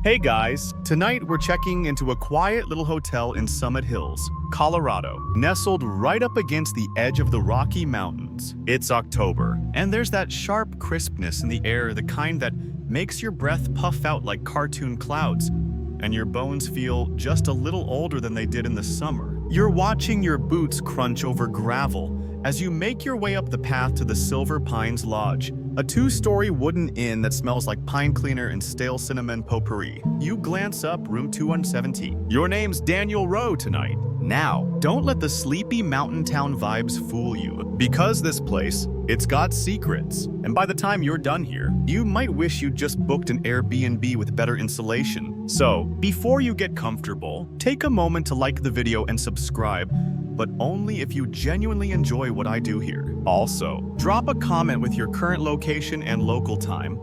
Hey guys, tonight we're checking into a quiet little hotel in Summit Hills, Colorado, nestled right up against the edge of the Rocky Mountains. It's October, and there's that sharp crispness in the air, the kind that makes your breath puff out like cartoon clouds, and your bones feel just a little older than they did in the summer. You're watching your boots crunch over gravel as you make your way up the path to the Silver Pines Lodge, a two-story wooden inn that smells like pine cleaner and stale cinnamon potpourri. You glance up, room 2117. Your name's Daniel Rowe tonight. Now, don't let the sleepy mountain town vibes fool you, because this place, it's got secrets. And by the time you're done here, you might wish you'd just booked an Airbnb with better insulation. So, before you get comfortable, take a moment to like the video and subscribe, but only if you genuinely enjoy what I do here. Also, drop a comment with your current location and local time.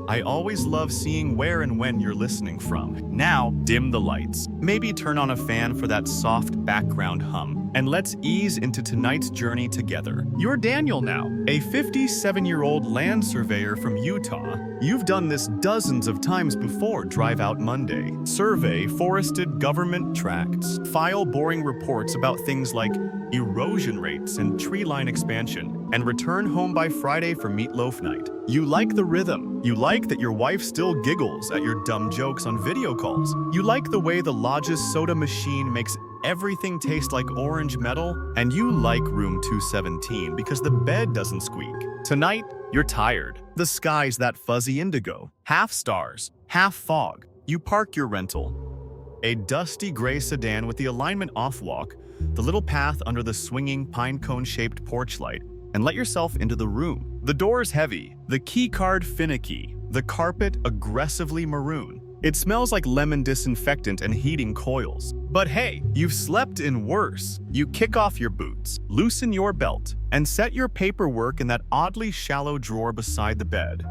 I always love seeing where and when you're listening from. Now, dim the lights. Maybe turn on a fan for that soft background hum. And let's ease into tonight's journey together. You're Daniel now, a 57-year-old land surveyor from Utah. You've done this dozens of times before Drive Out Monday. Survey forested government tracts. File boring reports about things like erosion rates and tree line expansion. And return home by Friday for meatloaf night. You like the rhythm. You like that your wife still giggles at your dumb jokes on video calls. You like the way the lodge's soda machine makes everything taste like orange metal. And you like room 217 because the bed doesn't squeak. Tonight, you're tired. The sky's that fuzzy indigo. Half stars, half fog. You park your rental. A dusty gray sedan with the alignment off walk, the little path under the swinging pine cone-shaped porch light, and let yourself into the room. The door's heavy, the key card finicky, the carpet aggressively maroon. It smells like lemon disinfectant and heating coils. But hey, you've slept in worse. You kick off your boots, loosen your belt, and set your paperwork in that oddly shallow drawer beside the bed.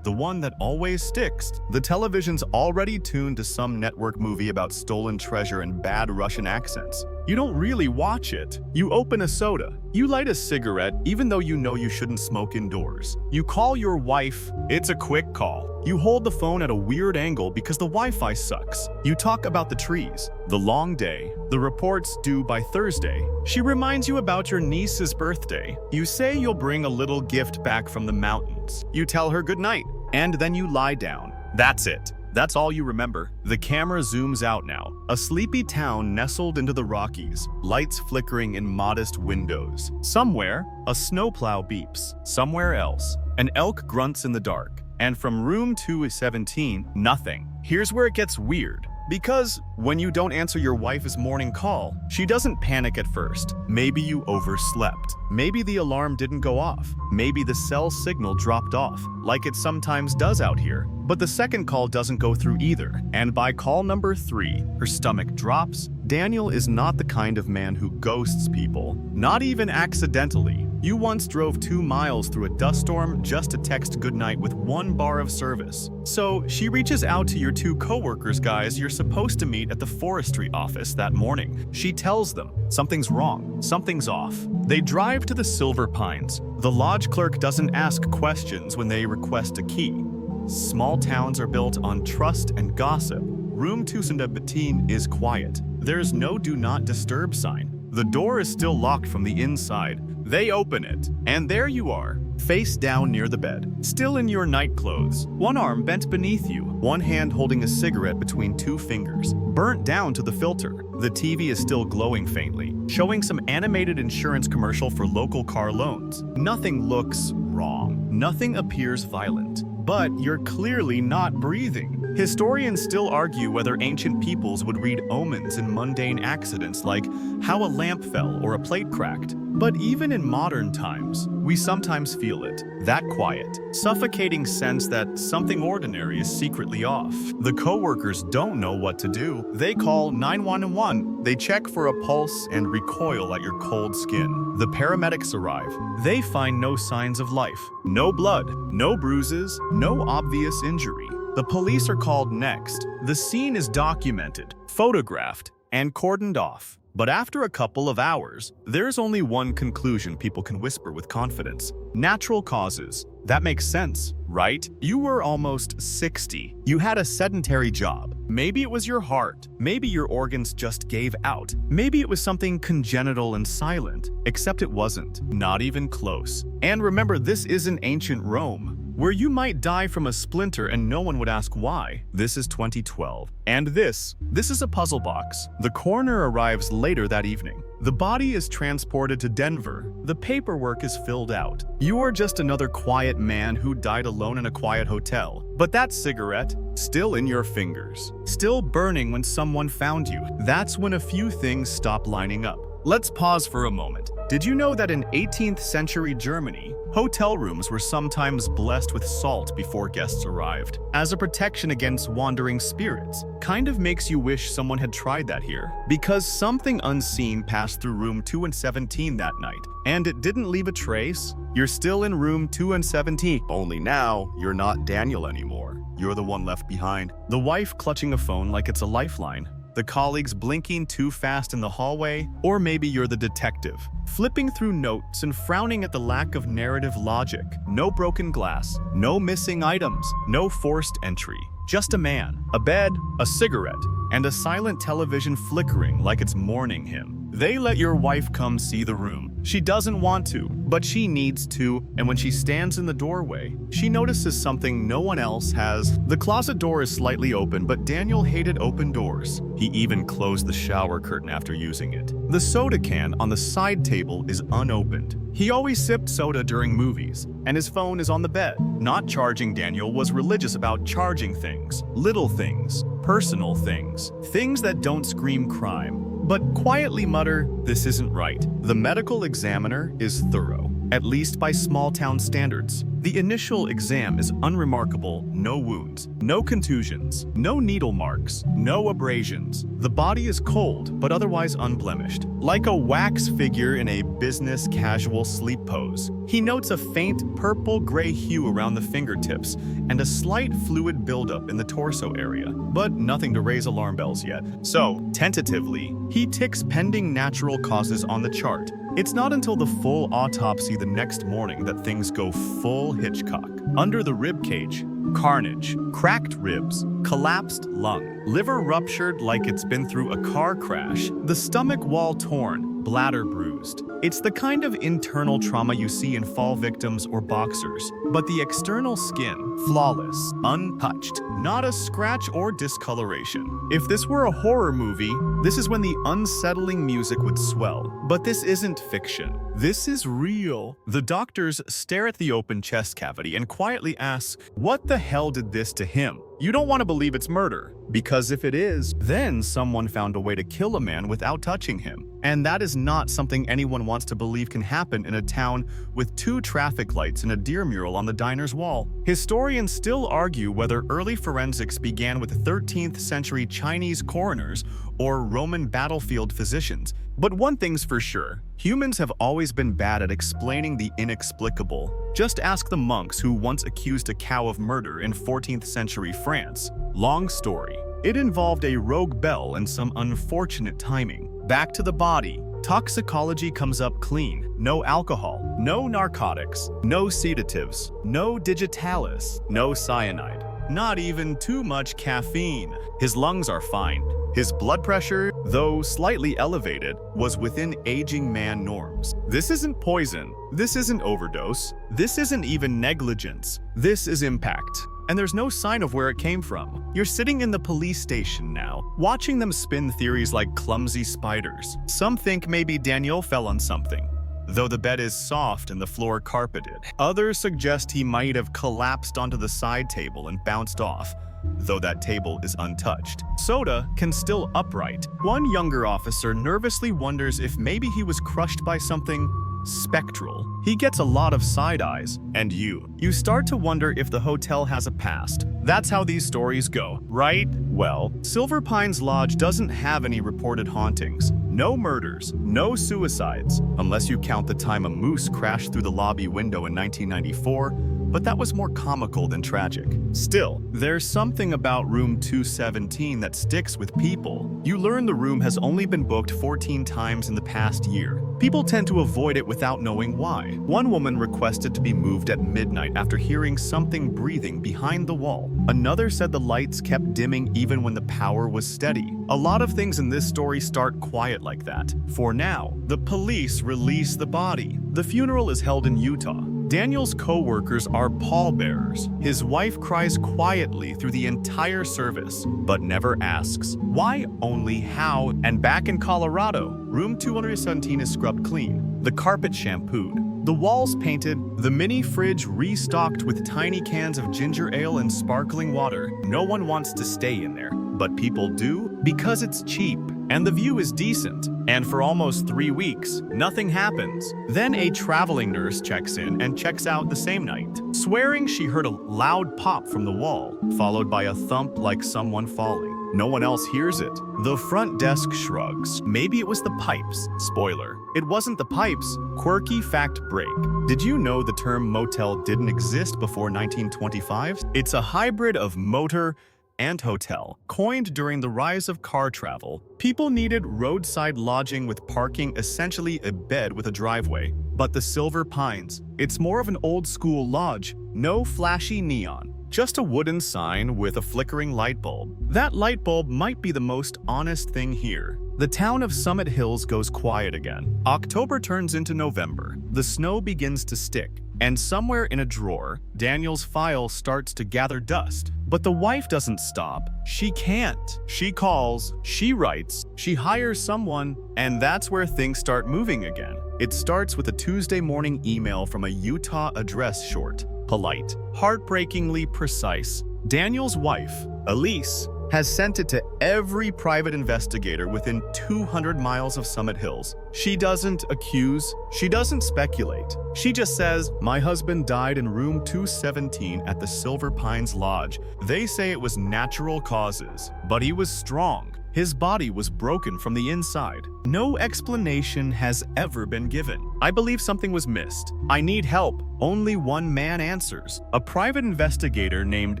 The one that always sticks. The television's already tuned to some network movie about stolen treasure and bad Russian accents. You don't really watch it. You open a soda. You light a cigarette even though you know you shouldn't smoke indoors. You call your wife. It's a quick call. You hold the phone at a weird angle because the Wi-Fi sucks. You talk about the trees, the long day, the reports due by Thursday. She reminds you about your niece's birthday. You say you'll bring a little gift back from the mountains. You tell her goodnight, and then you lie down. That's it. That's all you remember. The camera zooms out now. A sleepy town nestled into the Rockies, lights flickering in modest windows. Somewhere, a snowplow beeps. Somewhere else, an elk grunts in the dark. And from room 217, nothing. Here's where it gets weird. Because when you don't answer your wife's morning call, she doesn't panic at first. Maybe you overslept. Maybe the alarm didn't go off. Maybe the cell signal dropped off, like it sometimes does out here. But the second call doesn't go through either. And by call number 3, her stomach drops. Daniel is not the kind of man who ghosts people, not even accidentally. You once drove 2 miles through a dust storm just to text goodnight with 1 bar of service. So she reaches out to your 2 coworkers guys you're supposed to meet at the forestry office that morning. She tells them something's wrong, something's off. They drive to the Silver Pines. The lodge clerk doesn't ask questions when they request a key. Small towns are built on trust and gossip. Room 217 is quiet. There's no do not disturb sign. The door is still locked from the inside. They open it, and there you are, face down near the bed, still in your night clothes, one arm bent beneath you, one hand holding a cigarette between 2 fingers, burnt down to the filter. The TV is still glowing faintly, showing some animated insurance commercial for local car loans. Nothing looks wrong. Nothing appears violent. But you're clearly not breathing. Historians still argue whether ancient peoples would read omens in mundane accidents like how a lamp fell or a plate cracked. But even in modern times, we sometimes feel it, that quiet, suffocating sense that something ordinary is secretly off. The coworkers don't know what to do. They call 911. They check for a pulse and recoil at your cold skin. The paramedics arrive. They find no signs of life. No blood, no bruises, no obvious injury. The police are called next. The scene is documented, photographed, and cordoned off. But after a couple of hours, there's only one conclusion people can whisper with confidence. Natural causes. That makes sense, right? You were almost 60. You had a sedentary job. Maybe it was your heart. Maybe your organs just gave out. Maybe it was something congenital and silent. Except it wasn't. Not even close. And remember, this isn't ancient Rome, where you might die from a splinter and no one would ask why. This is 2012. And this is a puzzle box. The coroner arrives later that evening. The body is transported to Denver. The paperwork is filled out. You are just another quiet man who died alone in a quiet hotel. But that cigarette, still in your fingers, still burning when someone found you. That's when a few things stop lining up. Let's pause for a moment. Did you know that in 18th century Germany, hotel rooms were sometimes blessed with salt before guests arrived, as a protection against wandering spirits? Kind of makes you wish someone had tried that here. Because something unseen passed through room 217 that night, and it didn't leave a trace. You're still in room 217, only now you're not Daniel anymore. You're the one left behind. The wife clutching a phone like it's a lifeline. The colleagues blinking too fast in the hallway, or maybe you're the detective, flipping through notes and frowning at the lack of narrative logic. No broken glass, no missing items, no forced entry. Just a man, a bed, a cigarette, and a silent television flickering like it's mourning him. They let your wife come see the room. She doesn't want to, but she needs to, and when she stands in the doorway, she notices something no one else has. The closet door is slightly open, but Daniel hated open doors. He even closed the shower curtain after using it. The soda can on the side table is unopened. He always sipped soda during movies, and his phone is on the bed. Not charging Daniel was religious about charging things, little things, personal things, things that don't scream crime, but quietly mutter, "This isn't right." The medical examiner is thorough, at least by small-town standards. The initial exam is unremarkable, no wounds, no contusions, no needle marks, no abrasions. The body is cold, but otherwise unblemished, like a wax figure in a business casual sleep pose. He notes a faint purple-gray hue around the fingertips and a slight fluid buildup in the torso area, but nothing to raise alarm bells yet. So, tentatively, he ticks pending natural causes on the chart. It's not until the full autopsy the next morning that things go full Hitchcock. Under the rib cage, carnage, cracked ribs, collapsed lung, liver ruptured like it's been through a car crash, the stomach wall torn, bladder bruised. It's the kind of internal trauma you see in fall victims or boxers, but the external skin, flawless, untouched, not a scratch or discoloration. If this were a horror movie, this is when the unsettling music would swell. But this isn't fiction. This is real. The doctors stare at the open chest cavity and quietly ask, what the hell did this to him? You don't want to believe it's murder, because if it is, then someone found a way to kill a man without touching him. And that is not something anyone wants to believe can happen in a town with 2 traffic lights and a deer mural on the diner's wall. Historians still argue whether early forensics began with 13th century Chinese coroners or Roman battlefield physicians. But one thing's for sure, humans have always been bad at explaining the inexplicable. Just ask the monks who once accused a cow of murder in 14th century France. Long story. It involved a rogue bell and some unfortunate timing. Back to the body. Toxicology comes up clean. No alcohol, no narcotics, no sedatives, no digitalis, no cyanide. Not even too much caffeine. His lungs are fine. His blood pressure, though slightly elevated, was within aging man norms. This isn't poison. This isn't overdose. This isn't even negligence. This is impact. And there's no sign of where it came from. You're sitting in the police station now, watching them spin theories like clumsy spiders. Some think maybe Daniel fell on something, though the bed is soft and the floor carpeted. Others suggest he might have collapsed onto the side table and bounced off, though that table is untouched. Soda can still upright. One younger officer nervously wonders if maybe he was crushed by something spectral. He gets a lot of side eyes, and you start to wonder if the hotel has a past. That's how these stories go, right? Well, Silver Pines Lodge doesn't have any reported hauntings. No murders, no suicides, unless you count the time a moose crashed through the lobby window in 1994, but that was more comical than tragic. Still, there's something about room 217 that sticks with people. You learn the room has only been booked 14 times in the past year. People tend to avoid it without knowing why. One woman requested to be moved at midnight after hearing something breathing behind the wall. Another said the lights kept dimming even when the power was steady. A lot of things in this story start quiet like that. For now, the police release the body. The funeral is held in Utah. Daniel's co-workers are pallbearers. His wife cries quietly through the entire service, but never asks why, only how. And back in Colorado, room 217 is scrubbed clean, the carpet shampooed, the walls painted, the mini fridge restocked with tiny cans of ginger ale and sparkling water. No one wants to stay in there, but people do because it's cheap and the view is decent. And for almost 3 weeks, nothing happens. Then a traveling nurse checks in and checks out the same night, swearing she heard a loud pop from the wall, followed by a thump like someone falling. No one else hears it. The front desk shrugs. Maybe it was the pipes. Spoiler, it wasn't the pipes. Quirky fact break. Did you know the term motel didn't exist before 1925? It's a hybrid of motor and hotel. Coined during the rise of car travel, people needed roadside lodging with parking, essentially a bed with a driveway. But the Silver Pines, it's more of an old-school lodge. No flashy neon, just a wooden sign with a flickering light bulb. That light bulb might be the most honest thing here. The town of Summit Hills goes quiet again. October turns into November. The snow begins to stick. And somewhere in a drawer, Daniel's file starts to gather dust. But the wife doesn't stop. She can't. She calls, she writes, she hires someone, and that's where things start moving again. It starts with a Tuesday morning email from a Utah address short, polite, heartbreakingly precise. Daniel's wife, Elise, has sent it to every private investigator within 200 miles of Summit Hills. She doesn't accuse, she doesn't speculate. She just says, "My husband died in room 217 at the Silver Pines Lodge. They say it was natural causes, but he was strong. His body was broken from the inside. No explanation has ever been given. I believe something was missed. I need help." Only one man answers. A private investigator named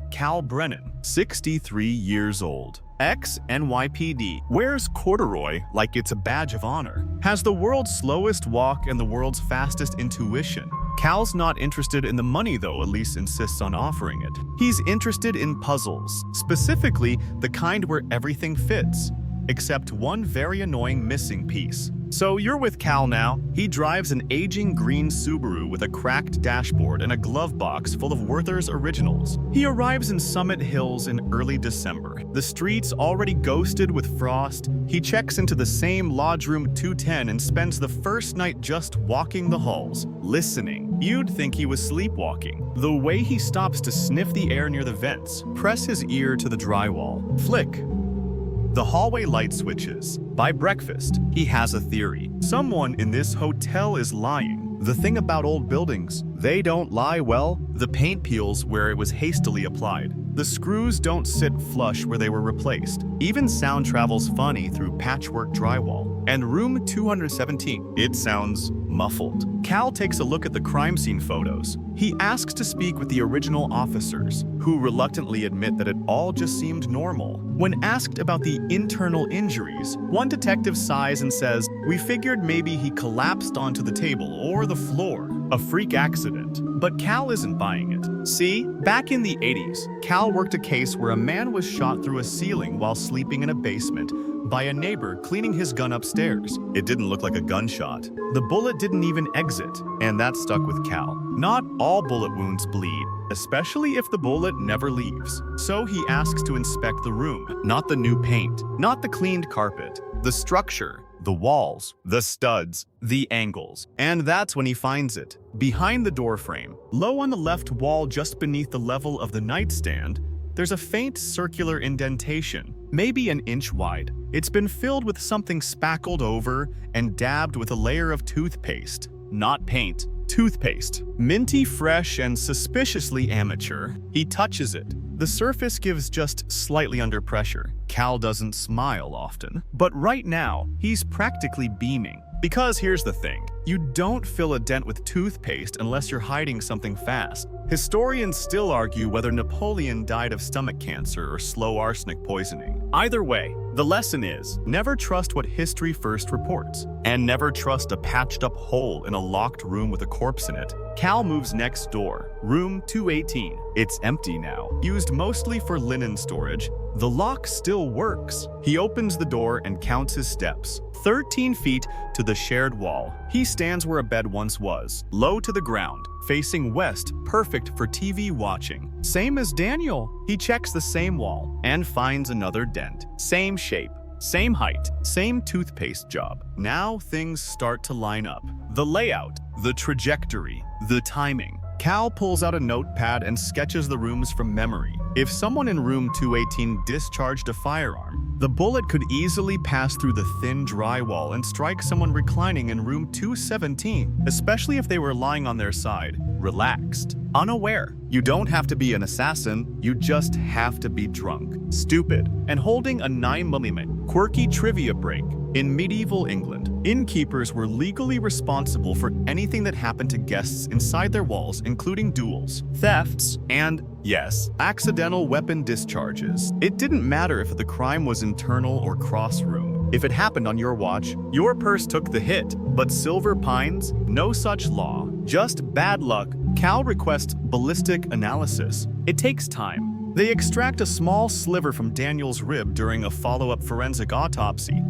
Cal Brennan, 63 years old. Ex-NYPD, wears corduroy like it's a badge of honor, has the world's slowest walk and the world's fastest intuition. Cal's not interested in the money though, Elise insists on offering it. He's interested in puzzles, specifically the kind where everything fits, except one very annoying missing piece. So you're with Cal now. He drives an aging green Subaru with a cracked dashboard and a glove box full of Werther's originals. He arrives in Summit Hills in early December. The streets already ghosted with frost. He checks into the same lodge room 210 and spends the first night just walking the halls, listening. You'd think he was sleepwalking. The way he stops to sniff the air near the vents, press his ear to the drywall, flick. The hallway light switches. By breakfast, he has a theory. Someone in this hotel is lying. The thing about old buildings, they don't lie well. The paint peels where it was hastily applied. The screws don't sit flush where they were replaced. Even sound travels funny through patchwork drywall. And room 217, it sounds muffled. Cal takes a look at the crime scene photos. He asks to speak with the original officers, who reluctantly admit that it all just seemed normal. When asked about the internal injuries, one detective sighs and says, "We figured maybe he collapsed onto the table or the floor, a freak accident." But Cal isn't buying it. See, back in the 80s, Cal worked a case where a man was shot through a ceiling while sleeping in a basement by a neighbor cleaning his gun upstairs. It didn't look like a gunshot. The bullet didn't even exit, and that stuck with Cal. Not all bullet wounds bleed, especially if the bullet never leaves. So he asks to inspect the room, not the new paint, not the cleaned carpet, the structure, the walls, the studs, the angles. And that's when he finds it. Behind the door frame, low on the left wall just beneath the level of the nightstand, there's a faint circular indentation, maybe an inch wide. It's been filled with something spackled over and dabbed with a layer of toothpaste. Not paint, toothpaste. Minty fresh and suspiciously amateur. He touches it. The surface gives just slightly under pressure. Cal doesn't smile often, but right now, he's practically beaming. Because here's the thing, you don't fill a dent with toothpaste unless you're hiding something fast. Historians still argue whether Napoleon died of stomach cancer or slow arsenic poisoning. Either way, the lesson is, never trust what history first reports, and never trust a patched-up hole in a locked room with a corpse in it. Cal moves next door, room 218. It's empty now, used mostly for linen storage. The lock still works. He opens the door and counts his steps. 13 feet to the shared wall. He stands where a bed once was, low to the ground, facing west, perfect for TV watching. Same as Daniel. He checks the same wall and finds another dent. Same shape, same height, same toothpaste job. Now things start to line up. The layout, the trajectory, the timing. Cal pulls out a notepad and sketches the rooms from memory. If someone in room 218 discharged a firearm, the bullet could easily pass through the thin drywall and strike someone reclining in room 217, especially if they were lying on their side, relaxed, unaware. You don't have to be an assassin, you just have to be drunk, stupid, and holding a 9mm. Quirky trivia break. In medieval England, innkeepers were legally responsible for anything that happened to guests inside their walls, including duels, thefts, and, yes, accidental weapon discharges. It didn't matter if the crime was internal or cross-room. If it happened on your watch, your purse took the hit. But Silver Pines? No such law. Just bad luck. Cal requests ballistic analysis. It takes time. They extract a small sliver from Daniel's rib during a follow-up forensic autopsy.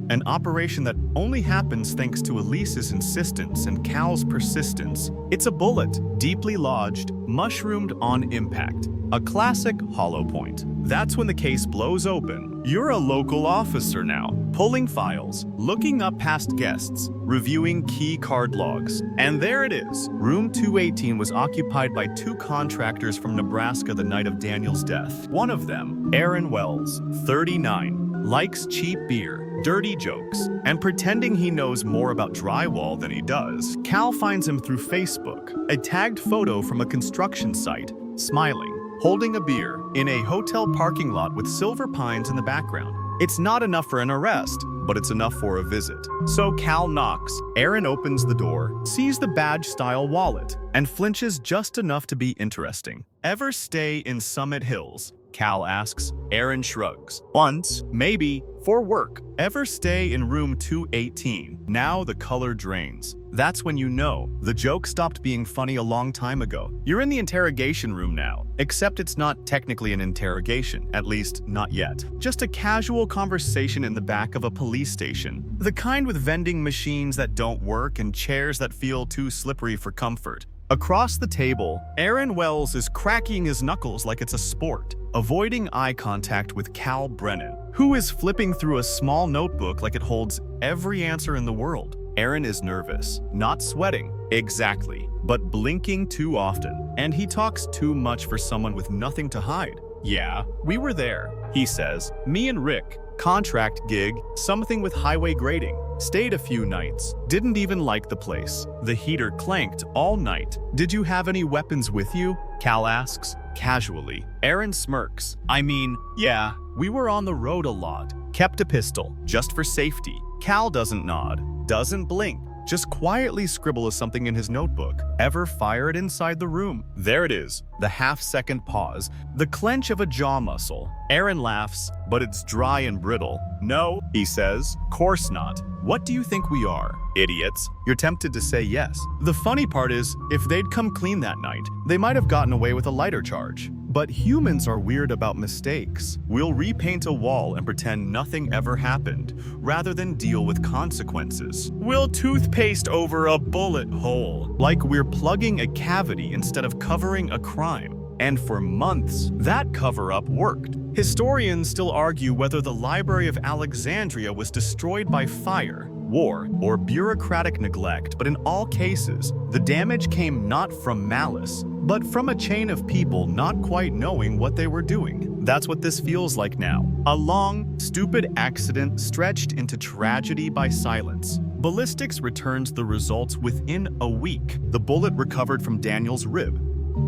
An operation that only happens thanks to Elise's insistence and Cal's persistence. It's a bullet, deeply lodged, mushroomed on impact. A classic hollow point. That's when the case blows open. You're a local officer now, pulling files, looking up past guests, reviewing key card logs. And there it is. Room 218 was occupied by 2 contractors from Nebraska the night of Daniel's death. One of them, Aaron Wells, 39, likes cheap beer, dirty jokes, and pretending he knows more about drywall than he does. Cal finds him through Facebook, a tagged photo from a construction site, smiling, holding a beer, in a hotel parking lot with Silver Pines in the background. It's not enough for an arrest, but it's enough for a visit. So Cal knocks. Aaron opens the door, sees the badge-style wallet, and flinches just enough to be interesting. Ever stay in Summit Hills? Cal asks. Aaron shrugs. Once, maybe, for work. Ever stay in room 218? Now the color drains. That's when you know the joke stopped being funny a long time ago. You're in the interrogation room now, except it's not technically an interrogation, at least not yet. Just a casual conversation in the back of a police station. The kind with vending machines that don't work and chairs that feel too slippery for comfort. Across the table, Aaron Wells is cracking his knuckles like it's a sport, avoiding eye contact with Cal Brennan, who is flipping through a small notebook like it holds every answer in the world. Aaron is nervous, not sweating, exactly, but blinking too often, and he talks too much for someone with nothing to hide. Yeah, we were there, he says. Me and Rick. Contract gig, something with highway grading. Stayed a few nights. Didn't even like the place. The heater clanked all night. Did you have any weapons with you? Cal asks, casually. Aaron smirks. I mean, yeah, we were on the road a lot. Kept a pistol, just for safety. Cal doesn't nod, doesn't blink. Just quietly scribbles something in his notebook. Ever fired inside the room? There it is. The half-second pause. The clench of a jaw muscle. Aaron laughs, but it's dry and brittle. No, he says. Course not. What do you think we are? Idiots. You're tempted to say yes. The funny part is, if they'd come clean that night, they might have gotten away with a lighter charge. But humans are weird about mistakes. We'll repaint a wall and pretend nothing ever happened, rather than deal with consequences. We'll toothpaste over a bullet hole, like we're plugging a cavity instead of covering a crime. And for months, that cover-up worked. Historians still argue whether the Library of Alexandria was destroyed by fire, war, or bureaucratic neglect, but in all cases, the damage came not from malice, but from a chain of people not quite knowing what they were doing. That's what this feels like now. A long, stupid accident stretched into tragedy by silence. Ballistics returns the results within a week. The bullet recovered from Daniel's rib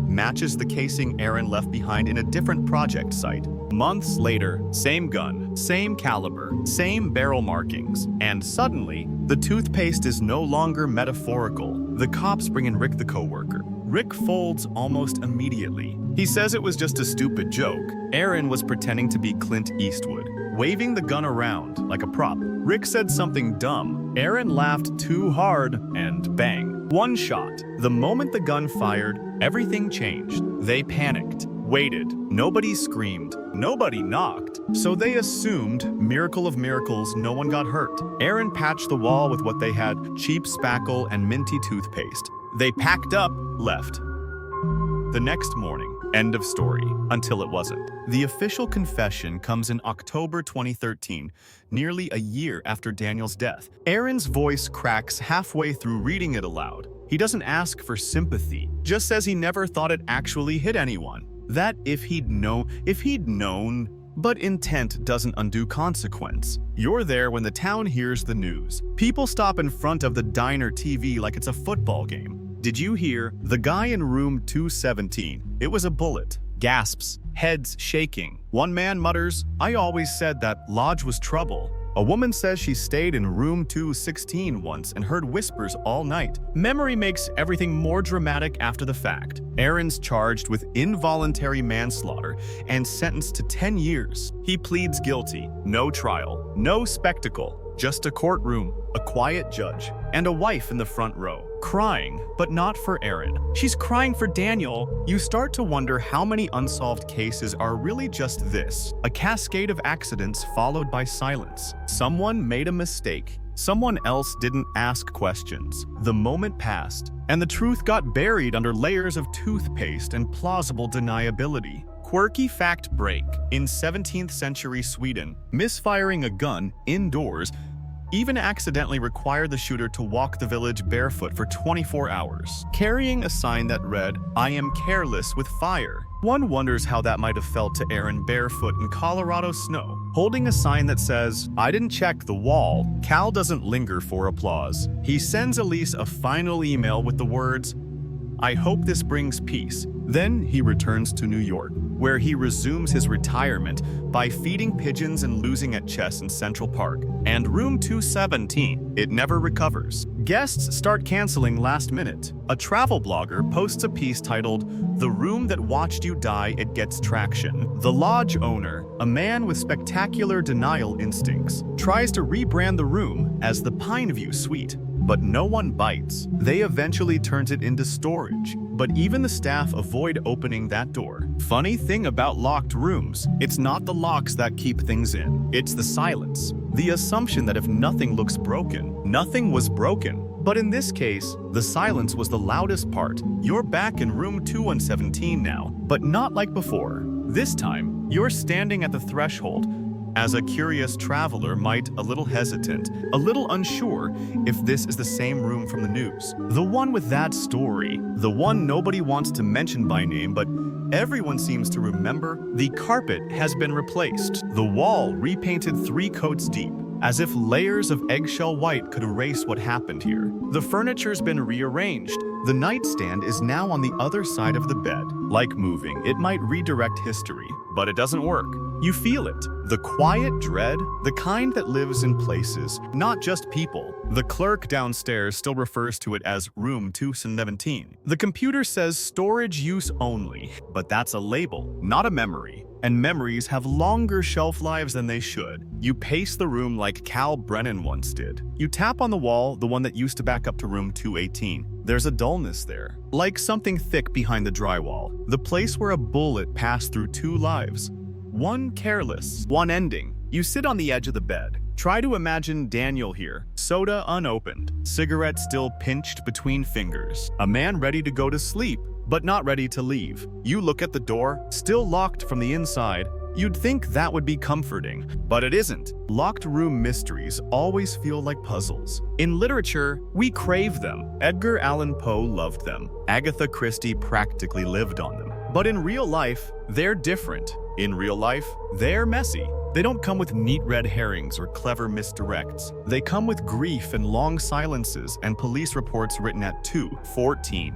matches the casing Aaron left behind in a different project site. Months later, same gun, same caliber, same barrel markings, and suddenly, the toothpaste is no longer metaphorical. The cops bring in Rick the coworker. Rick folds almost immediately. He says it was just a stupid joke. Aaron was pretending to be Clint Eastwood, waving the gun around like a prop. Rick said something dumb. Aaron laughed too hard, and bang, one shot. The moment the gun fired, everything changed. They panicked, waited. Nobody screamed, nobody knocked. So they assumed, miracle of miracles, no one got hurt. Aaron patched the wall with what they had, cheap spackle and minty toothpaste. They packed up, left. The next morning, end of story, until it wasn't. The official confession comes in October 2013, nearly a year after Daniel's death. Aaron's voice cracks halfway through reading it aloud. He doesn't ask for sympathy, just says he never thought it actually hit anyone. That if he'd known, but intent doesn't undo consequence. You're there when the town hears the news. People stop in front of the diner TV like it's a football game. Did you hear? The guy in room 217. It was a bullet. Gasps, heads shaking. One man mutters, "I always said that lodge was trouble." A woman says she stayed in room 216 once and heard whispers all night. Memory makes everything more dramatic after the fact. Aaron's charged with involuntary manslaughter and sentenced to 10 years. He pleads guilty. No trial, no spectacle, just a courtroom, a quiet judge, and a wife in the front row, crying, but not for Aaron. She's crying for Daniel. You start to wonder how many unsolved cases are really just this, a cascade of accidents followed by silence. Someone made a mistake. Someone else didn't ask questions. The moment passed, and the truth got buried under layers of toothpaste and plausible deniability. Quirky fact break. In 17th century Sweden, misfiring a gun indoors even accidentally required the shooter to walk the village barefoot for 24 hours, carrying a sign that read, "I am careless with fire." One wonders how that might have felt to Aaron barefoot in Colorado snow, holding a sign that says, "I didn't check the wall." Cal doesn't linger for applause. He sends Elise a final email with the words, "I hope this brings peace." Then he returns to New York, where he resumes his retirement by feeding pigeons and losing at chess in Central Park. And room 217, it never recovers. Guests start canceling last minute. A travel blogger posts a piece titled, "The Room That Watched You Die, It Gets Traction." The lodge owner, a man with spectacular denial instincts, tries to rebrand the room as the Pineview Suite, but no one bites. They eventually turns it into storage, but even the staff avoid opening that door. Funny thing about locked rooms, it's not the locks that keep things in, it's the silence. The assumption that if nothing looks broken, nothing was broken. But in this case, the silence was the loudest part. You're back in room 2117 now, but not like before. This time, you're standing at the threshold, as a curious traveler might, a little hesitant, a little unsure if this is the same room from the news. The one with that story, the one nobody wants to mention by name, but everyone seems to remember. The carpet has been replaced, the wall repainted 3 coats deep, as if layers of eggshell white could erase what happened here. The furniture's been rearranged. The nightstand is now on the other side of the bed. Like moving, it might redirect history, but it doesn't work. You feel it. The quiet dread, the kind that lives in places, not just people. The clerk downstairs still refers to it as room 217. The computer says storage use only, but that's a label, not a memory. And memories have longer shelf lives than they should. You pace the room like Cal Brennan once did. You tap on the wall, the one that used to back up to room 218. There's a dullness there, like something thick behind the drywall. The place where a bullet passed through 2 lives. One careless, one ending. You sit on the edge of the bed. Try to imagine Daniel here, soda unopened, cigarette still pinched between fingers. A man ready to go to sleep, but not ready to leave. You look at the door, still locked from the inside. You'd think that would be comforting, but it isn't. Locked room mysteries always feel like puzzles. In literature, we crave them. Edgar Allan Poe loved them. Agatha Christie practically lived on them. But in real life, they're different. In real life, they're messy. They don't come with neat red herrings or clever misdirects. They come with grief and long silences and police reports written at 2:14.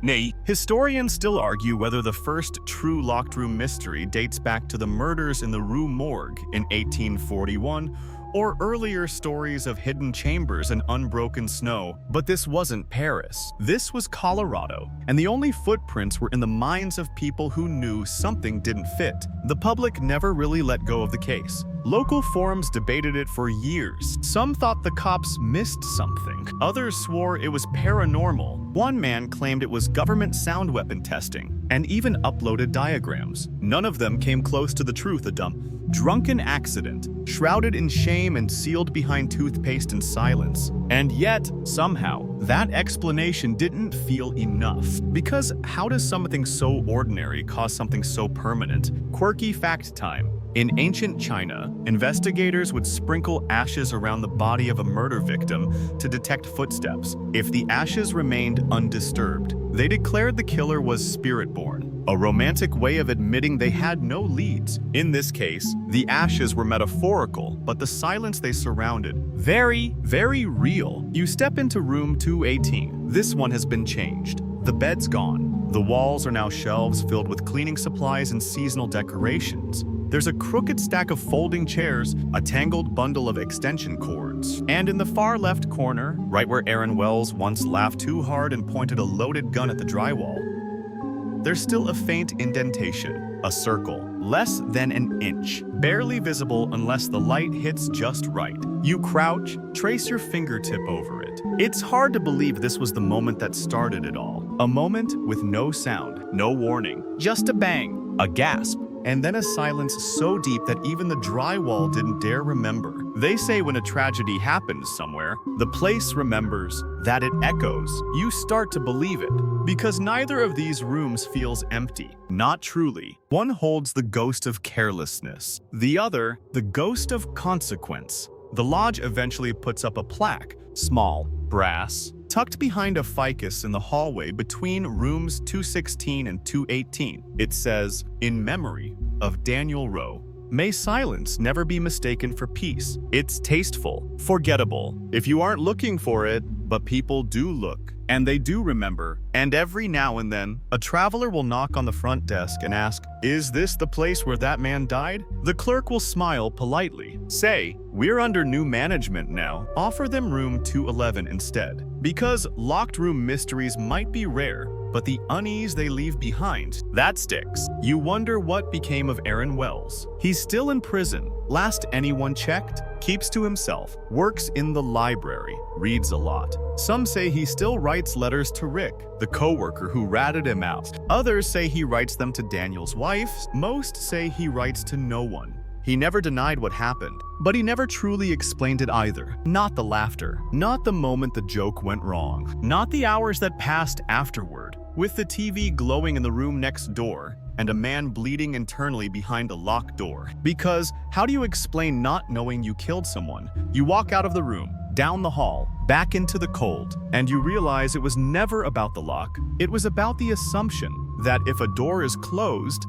Nay, Historians still argue whether the first true locked room mystery dates back to the murders in the Rue Morgue in 1841 or earlier stories of hidden chambers and unbroken snow. But this wasn't Paris. This was Colorado, and the only footprints were in the minds of people who knew something didn't fit. The public never really let go of the case. Local forums debated it for years. Some thought the cops missed something. Others swore it was paranormal. One man claimed it was government sound weapon testing, and even uploaded diagrams. None of them came close to the truth. A dumb, drunken accident, shrouded in shame and sealed behind toothpaste and silence. And yet, somehow, that explanation didn't feel enough. Because how does something so ordinary cause something so permanent? Quirky fact time. In ancient China, investigators would sprinkle ashes around the body of a murder victim to detect footsteps. If the ashes remained undisturbed, they declared the killer was spirit-born, a romantic way of admitting they had no leads. In this case, the ashes were metaphorical, but the silence they surrounded, very, very real. You step into room 218. This one has been changed. The bed's gone. The walls are now shelves filled with cleaning supplies and seasonal decorations. There's a crooked stack of folding chairs, a tangled bundle of extension cords. And in the far left corner, right where Aaron Wells once laughed too hard and pointed a loaded gun at the drywall, there's still a faint indentation, a circle, less than an inch, barely visible unless the light hits just right. You crouch, trace your fingertip over it. It's hard to believe this was the moment that started it all. A moment with no sound, no warning, just a bang, a gasp, and then a silence so deep that even the drywall didn't dare remember. They say when a tragedy happens somewhere, the place remembers, that it echoes. You start to believe it, because neither of these rooms feels empty. Not truly. One holds the ghost of carelessness, the other, the ghost of consequence. The lodge eventually puts up a plaque, small, brass, tucked behind a ficus in the hallway between rooms 216 and 218. It says, "In memory of Daniel Rowe. May silence never be mistaken for peace." It's tasteful, forgettable, if you aren't looking for it, but people do look. And they do remember. And every now and then, a traveler will knock on the front desk and ask, "Is this the place where that man died?" The clerk will smile politely, say, "We're under new management now. Offer them room 211 instead." Because locked room mysteries might be rare, but the unease they leave behind, that sticks. You wonder what became of Aaron Wells. He's still in prison. Last anyone checked, keeps to himself, works in the library, reads a lot. Some say he still writes letters to Rick, the coworker who ratted him out. Others say he writes them to Daniel's wife. Most say he writes to no one. He never denied what happened, but he never truly explained it either. Not the laughter, not the moment the joke went wrong, not the hours that passed afterward, with the TV glowing in the room next door and a man bleeding internally behind a locked door. Because how do you explain not knowing you killed someone? You walk out of the room, down the hall, back into the cold, and you realize it was never about the lock. It was about the assumption that if a door is closed,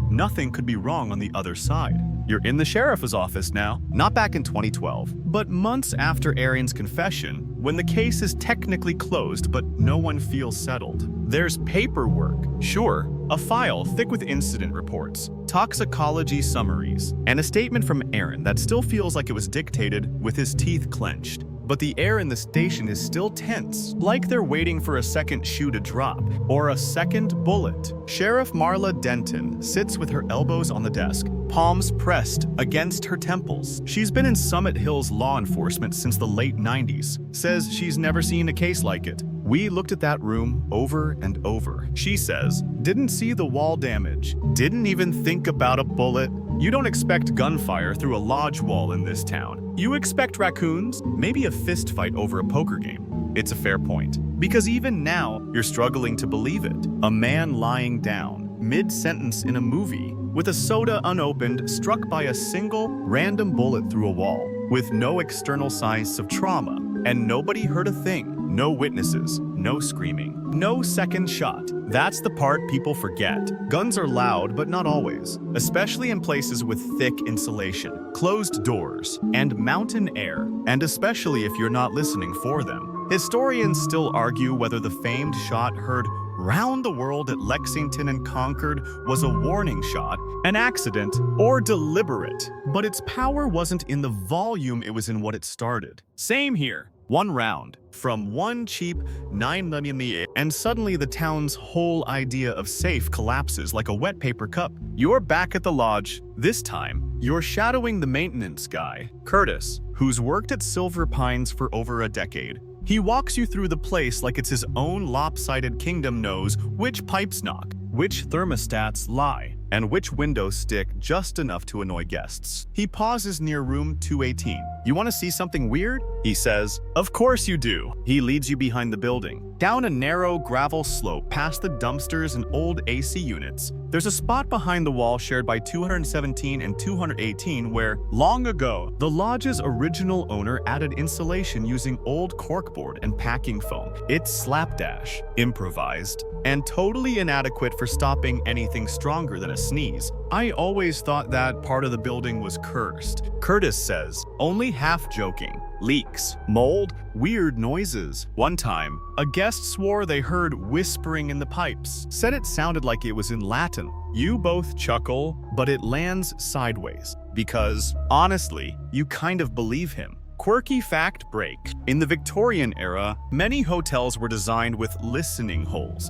nothing could be wrong on the other side. You're in the sheriff's office now, not back in 2012, but months after Aaron's confession, when the case is technically closed but no one feels settled. There's paperwork, sure, a file thick with incident reports, toxicology summaries, and a statement from Aaron that still feels like it was dictated with his teeth clenched. But the air in the station is still tense, like they're waiting for a second shoe to drop, or a second bullet. Sheriff Marla Denton sits with her elbows on the desk, palms pressed against her temples. She's been in Summit Hills law enforcement since the late 90s, says she's never seen a case like it. "We looked at that room over and over," she says. "Didn't see the wall damage. Didn't even think about a bullet." You don't expect gunfire through a lodge wall in this town. You expect raccoons, maybe a fist fight over a poker game. It's a fair point. Because even now, you're struggling to believe it. A man lying down, mid-sentence in a movie, with a soda unopened, struck by a single, random bullet through a wall, with no external signs of trauma, and nobody heard a thing. No witnesses, no screaming, no second shot. That's the part people forget. Guns are loud, but not always, especially in places with thick insulation, closed doors, and mountain air, and especially if you're not listening for them. Historians still argue whether the famed shot heard Round the World at Lexington and Concord was a warning shot, an accident, or deliberate. But its power wasn't in the volume, it was in what it started. Same here. One round, from one cheap 9mm, and suddenly the town's whole idea of safe collapses like a wet paper cup. You're back at the lodge. This time, you're shadowing the maintenance guy, Curtis, who's worked at Silver Pines for over a decade. He walks you through the place like it's his own lopsided kingdom, knows which pipes knock, which thermostats lie, and which windows stick just enough to annoy guests. He pauses near room 218. "You want to see something weird?" he says. "Of course you do." He leads you behind the building, down a narrow gravel slope past the dumpsters and old AC units. There's a spot behind the wall shared by 217 and 218 where, long ago, the lodge's original owner added insulation using old corkboard and packing foam. It's slapdash, improvised, and totally inadequate for stopping anything stronger than a sneeze. "I always thought that part of the building was cursed," Curtis says, only half joking. Leaks, mold, weird noises. One time, a guest swore they heard whispering in the pipes, said it sounded like it was in Latin. You both chuckle, but it lands sideways, because, honestly, you kind of believe him. Quirky fact break. In the Victorian era, many hotels were designed with listening holes.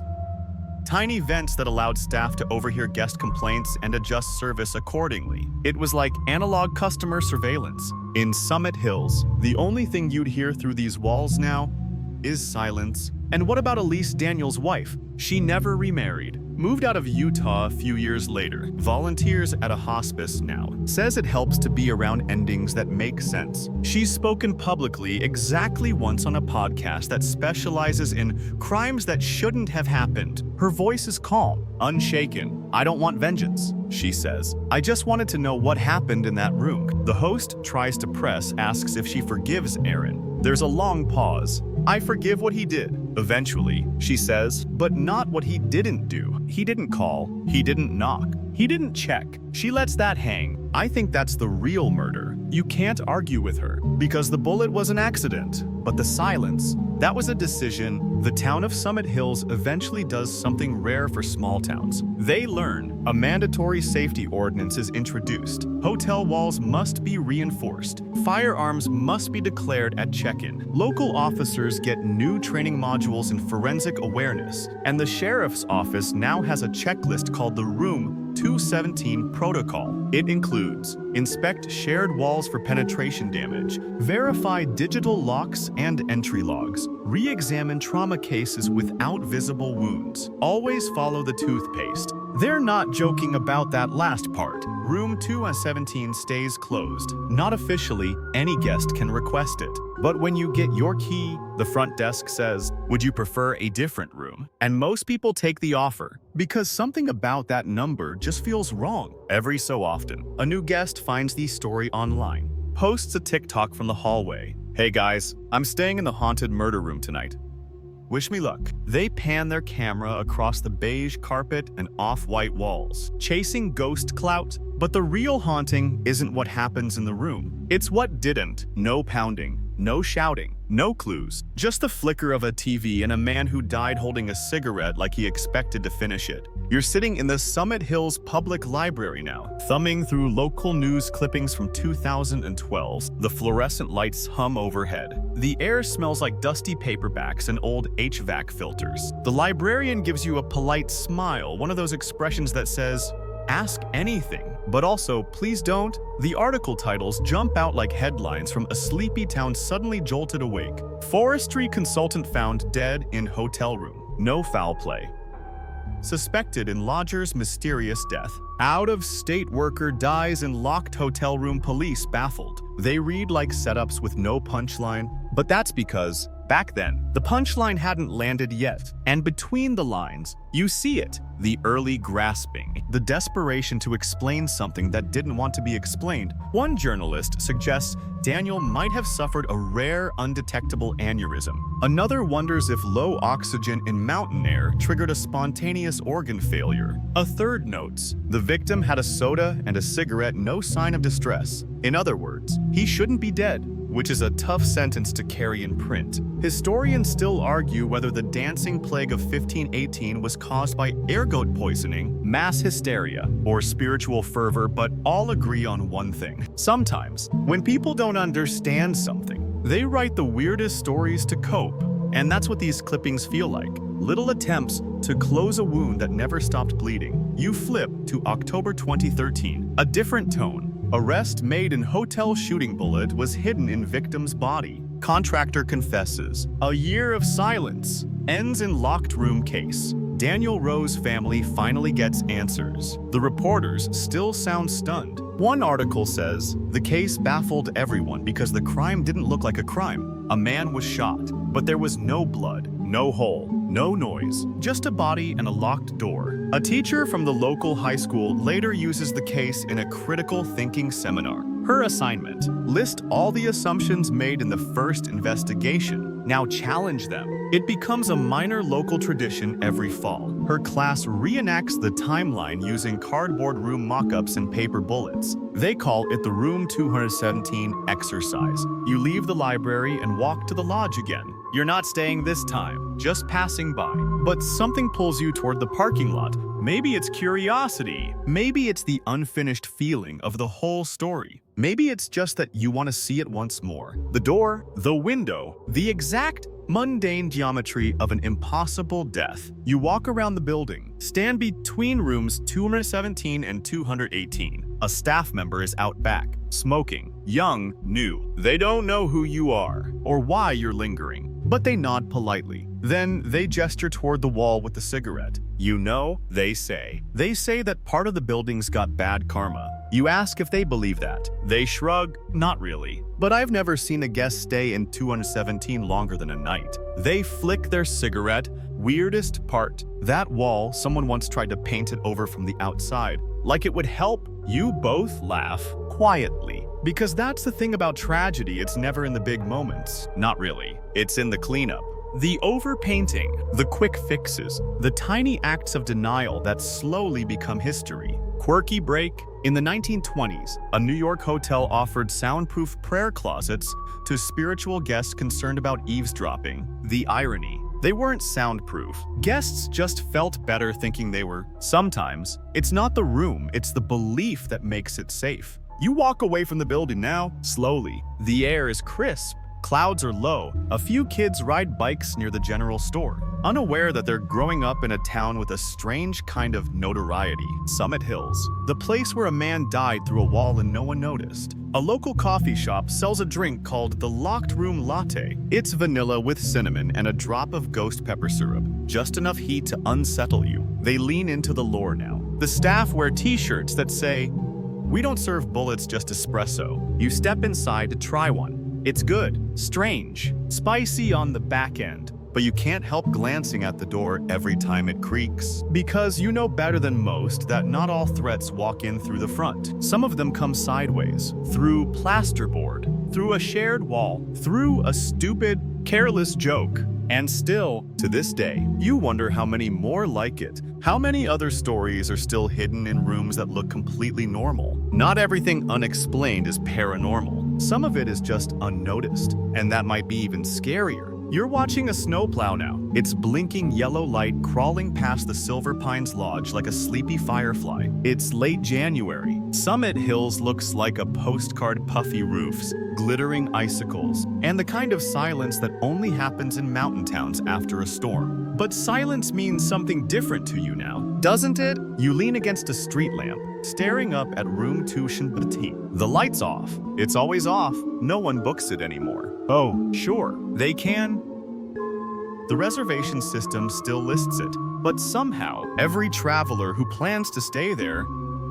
Tiny vents that allowed staff to overhear guest complaints and adjust service accordingly. It was like analog customer surveillance. In Summit Hills, the only thing you'd hear through these walls now is silence. And what about Elise Daniels' wife? She never remarried. Moved out of Utah a few years later. Volunteers at a hospice now. Says it helps to be around endings that make sense. She's spoken publicly exactly once on a podcast that specializes in crimes that shouldn't have happened. Her voice is calm, unshaken. "I don't want vengeance," she says. "I just wanted to know what happened in that room." The host tries to press, asks if she forgives Aaron. There's a long pause. "I forgive what he did, eventually," she says, "but not what he didn't do. He didn't call, he didn't knock, he didn't check." She lets that hang. I think that's the real murder. You can't argue with her, because the bullet was an accident. But the silence, that was a decision. The town of Summit Hills eventually does something rare for small towns. They learn a mandatory safety ordinance is introduced. Hotel walls must be reinforced. Firearms must be declared at check-in. Local officers get new training modules in forensic awareness. And the sheriff's office now has a checklist called the Room 217 Protocol. It includes inspect shared walls for penetration damage, verify digital locks and entry logs, re-examine trauma cases without visible wounds, always follow the toothpaste. They're not joking about that last part. Room 217 stays closed. Not officially, any guest can request it. But when you get your key, the front desk says, "Would you prefer a different room?" And most people take the offer, because something about that number just feels wrong. Every so often, a new guest finds the story online, posts a TikTok from the hallway. "Hey guys, I'm staying in the haunted murder room tonight. Wish me luck." They pan their camera across the beige carpet and off-white walls, chasing ghost clout. But the real haunting isn't what happens in the room. It's what didn't. No pounding, no shouting, no clues. Just the flicker of a TV and a man who died holding a cigarette like he expected to finish it. You're sitting in the Summit Hills Public Library now, thumbing through local news clippings from 2012. The fluorescent lights hum overhead. The air smells like dusty paperbacks and old HVAC filters. The librarian gives you a polite smile, one of those expressions that says, "Ask anything." But also, "Please don't." The article titles jump out like headlines from a sleepy town suddenly jolted awake. Forestry consultant found dead in hotel room. No foul play. Suspected in lodger's mysterious death. Out-of-state worker dies in locked hotel room, police baffled. They read like setups with no punchline, but that's because, back then, the punchline hadn't landed yet. And between the lines, you see it. The early grasping, the desperation to explain something that didn't want to be explained. One journalist suggests Daniel might have suffered a rare, undetectable aneurysm. Another wonders if low oxygen in mountain air triggered a spontaneous organ failure. A third notes, the victim had a soda and a cigarette, no sign of distress. In other words, he shouldn't be dead. which is a tough sentence to carry in print. Historians still argue whether the dancing plague of 1518 was caused by ergot poisoning, mass hysteria, or spiritual fervor, but all agree on one thing. Sometimes, when people don't understand something, they write the weirdest stories to cope. And that's what these clippings feel like. Little attempts to close a wound that never stopped bleeding. You flip to October 2013. A different tone. Arrest made in hotel shooting bullet was hidden in victim's body. Contractor confesses. A year of silence ends in locked room case. Daniel Rowe's family finally gets answers. The reporters still sound stunned. One article says, the case baffled everyone because the crime didn't look like a crime. A man was shot, but there was no blood, no hole, no noise, just a body and a locked door. A teacher from the local high school later uses the case in a critical thinking seminar. Her assignment: list all the assumptions made in the first investigation. Now challenge them. It becomes a minor local tradition every fall. Her class reenacts the timeline using cardboard room mock-ups and paper bullets. They call it the Room 217 exercise. You leave the library and walk to the lodge again. You're not staying this time, just passing by. But something pulls you toward the parking lot. Maybe it's curiosity. Maybe it's the unfinished feeling of the whole story. Maybe it's just that you want to see it once more. The door, the window, the exact mundane geometry of an impossible death. You walk around the building, stand between rooms 217 and 218. A staff member is out back, smoking, young, new. They don't know who you are or why you're lingering, but they nod politely. Then they gesture toward the wall with the cigarette. You know, they say. They say that part of the building's got bad karma. You ask if they believe that. They shrug, not really. But I've never seen a guest stay in 217 longer than a night. They flick their cigarette. Weirdest part, that wall, someone once tried to paint it over from the outside. Like it would help. You both laugh quietly. Because that's the thing about tragedy, it's never in the big moments. Not really. It's in the cleanup. The overpainting, the quick fixes, the tiny acts of denial that slowly become history. Quirky break. In the 1920s, a New York hotel offered soundproof prayer closets to spiritual guests concerned about eavesdropping. The irony. They weren't soundproof. Guests just felt better thinking they were. Sometimes, it's not the room, it's the belief that makes it safe. You walk away from the building now, slowly. The air is crisp. Clouds are low. A few kids ride bikes near the general store, unaware that they're growing up in a town with a strange kind of notoriety. Summit Hills, the place where a man died through a wall and no one noticed. A local coffee shop sells a drink called the Locked Room Latte. It's vanilla with cinnamon and a drop of ghost pepper syrup, just enough heat to unsettle you. They lean into the lore now. The staff wear t-shirts that say, "We don't serve bullets, just espresso." You step inside to try one. It's good, strange, spicy on the back end, but you can't help glancing at the door every time it creaks. Because you know better than most that not all threats walk in through the front. Some of them come sideways, through plasterboard, through a shared wall, through a stupid, careless joke. And still, to this day, you wonder how many more like it. How many other stories are still hidden in rooms that look completely normal? Not everything unexplained is paranormal. Some of it is just unnoticed, and that might be even scarier. You're watching a snowplow now. Its blinking yellow light crawling past the Silver Pines Lodge like a sleepy firefly. It's late January. Summit Hills looks like a postcard, puffy roofs, glittering icicles, and the kind of silence that only happens in mountain towns after a storm. But silence means something different to you now, doesn't it? You lean against a street lamp, staring up at room 217. The light's off. It's always off. No one books it anymore. Oh, sure, they can. The reservation system still lists it, but somehow, every traveler who plans to stay there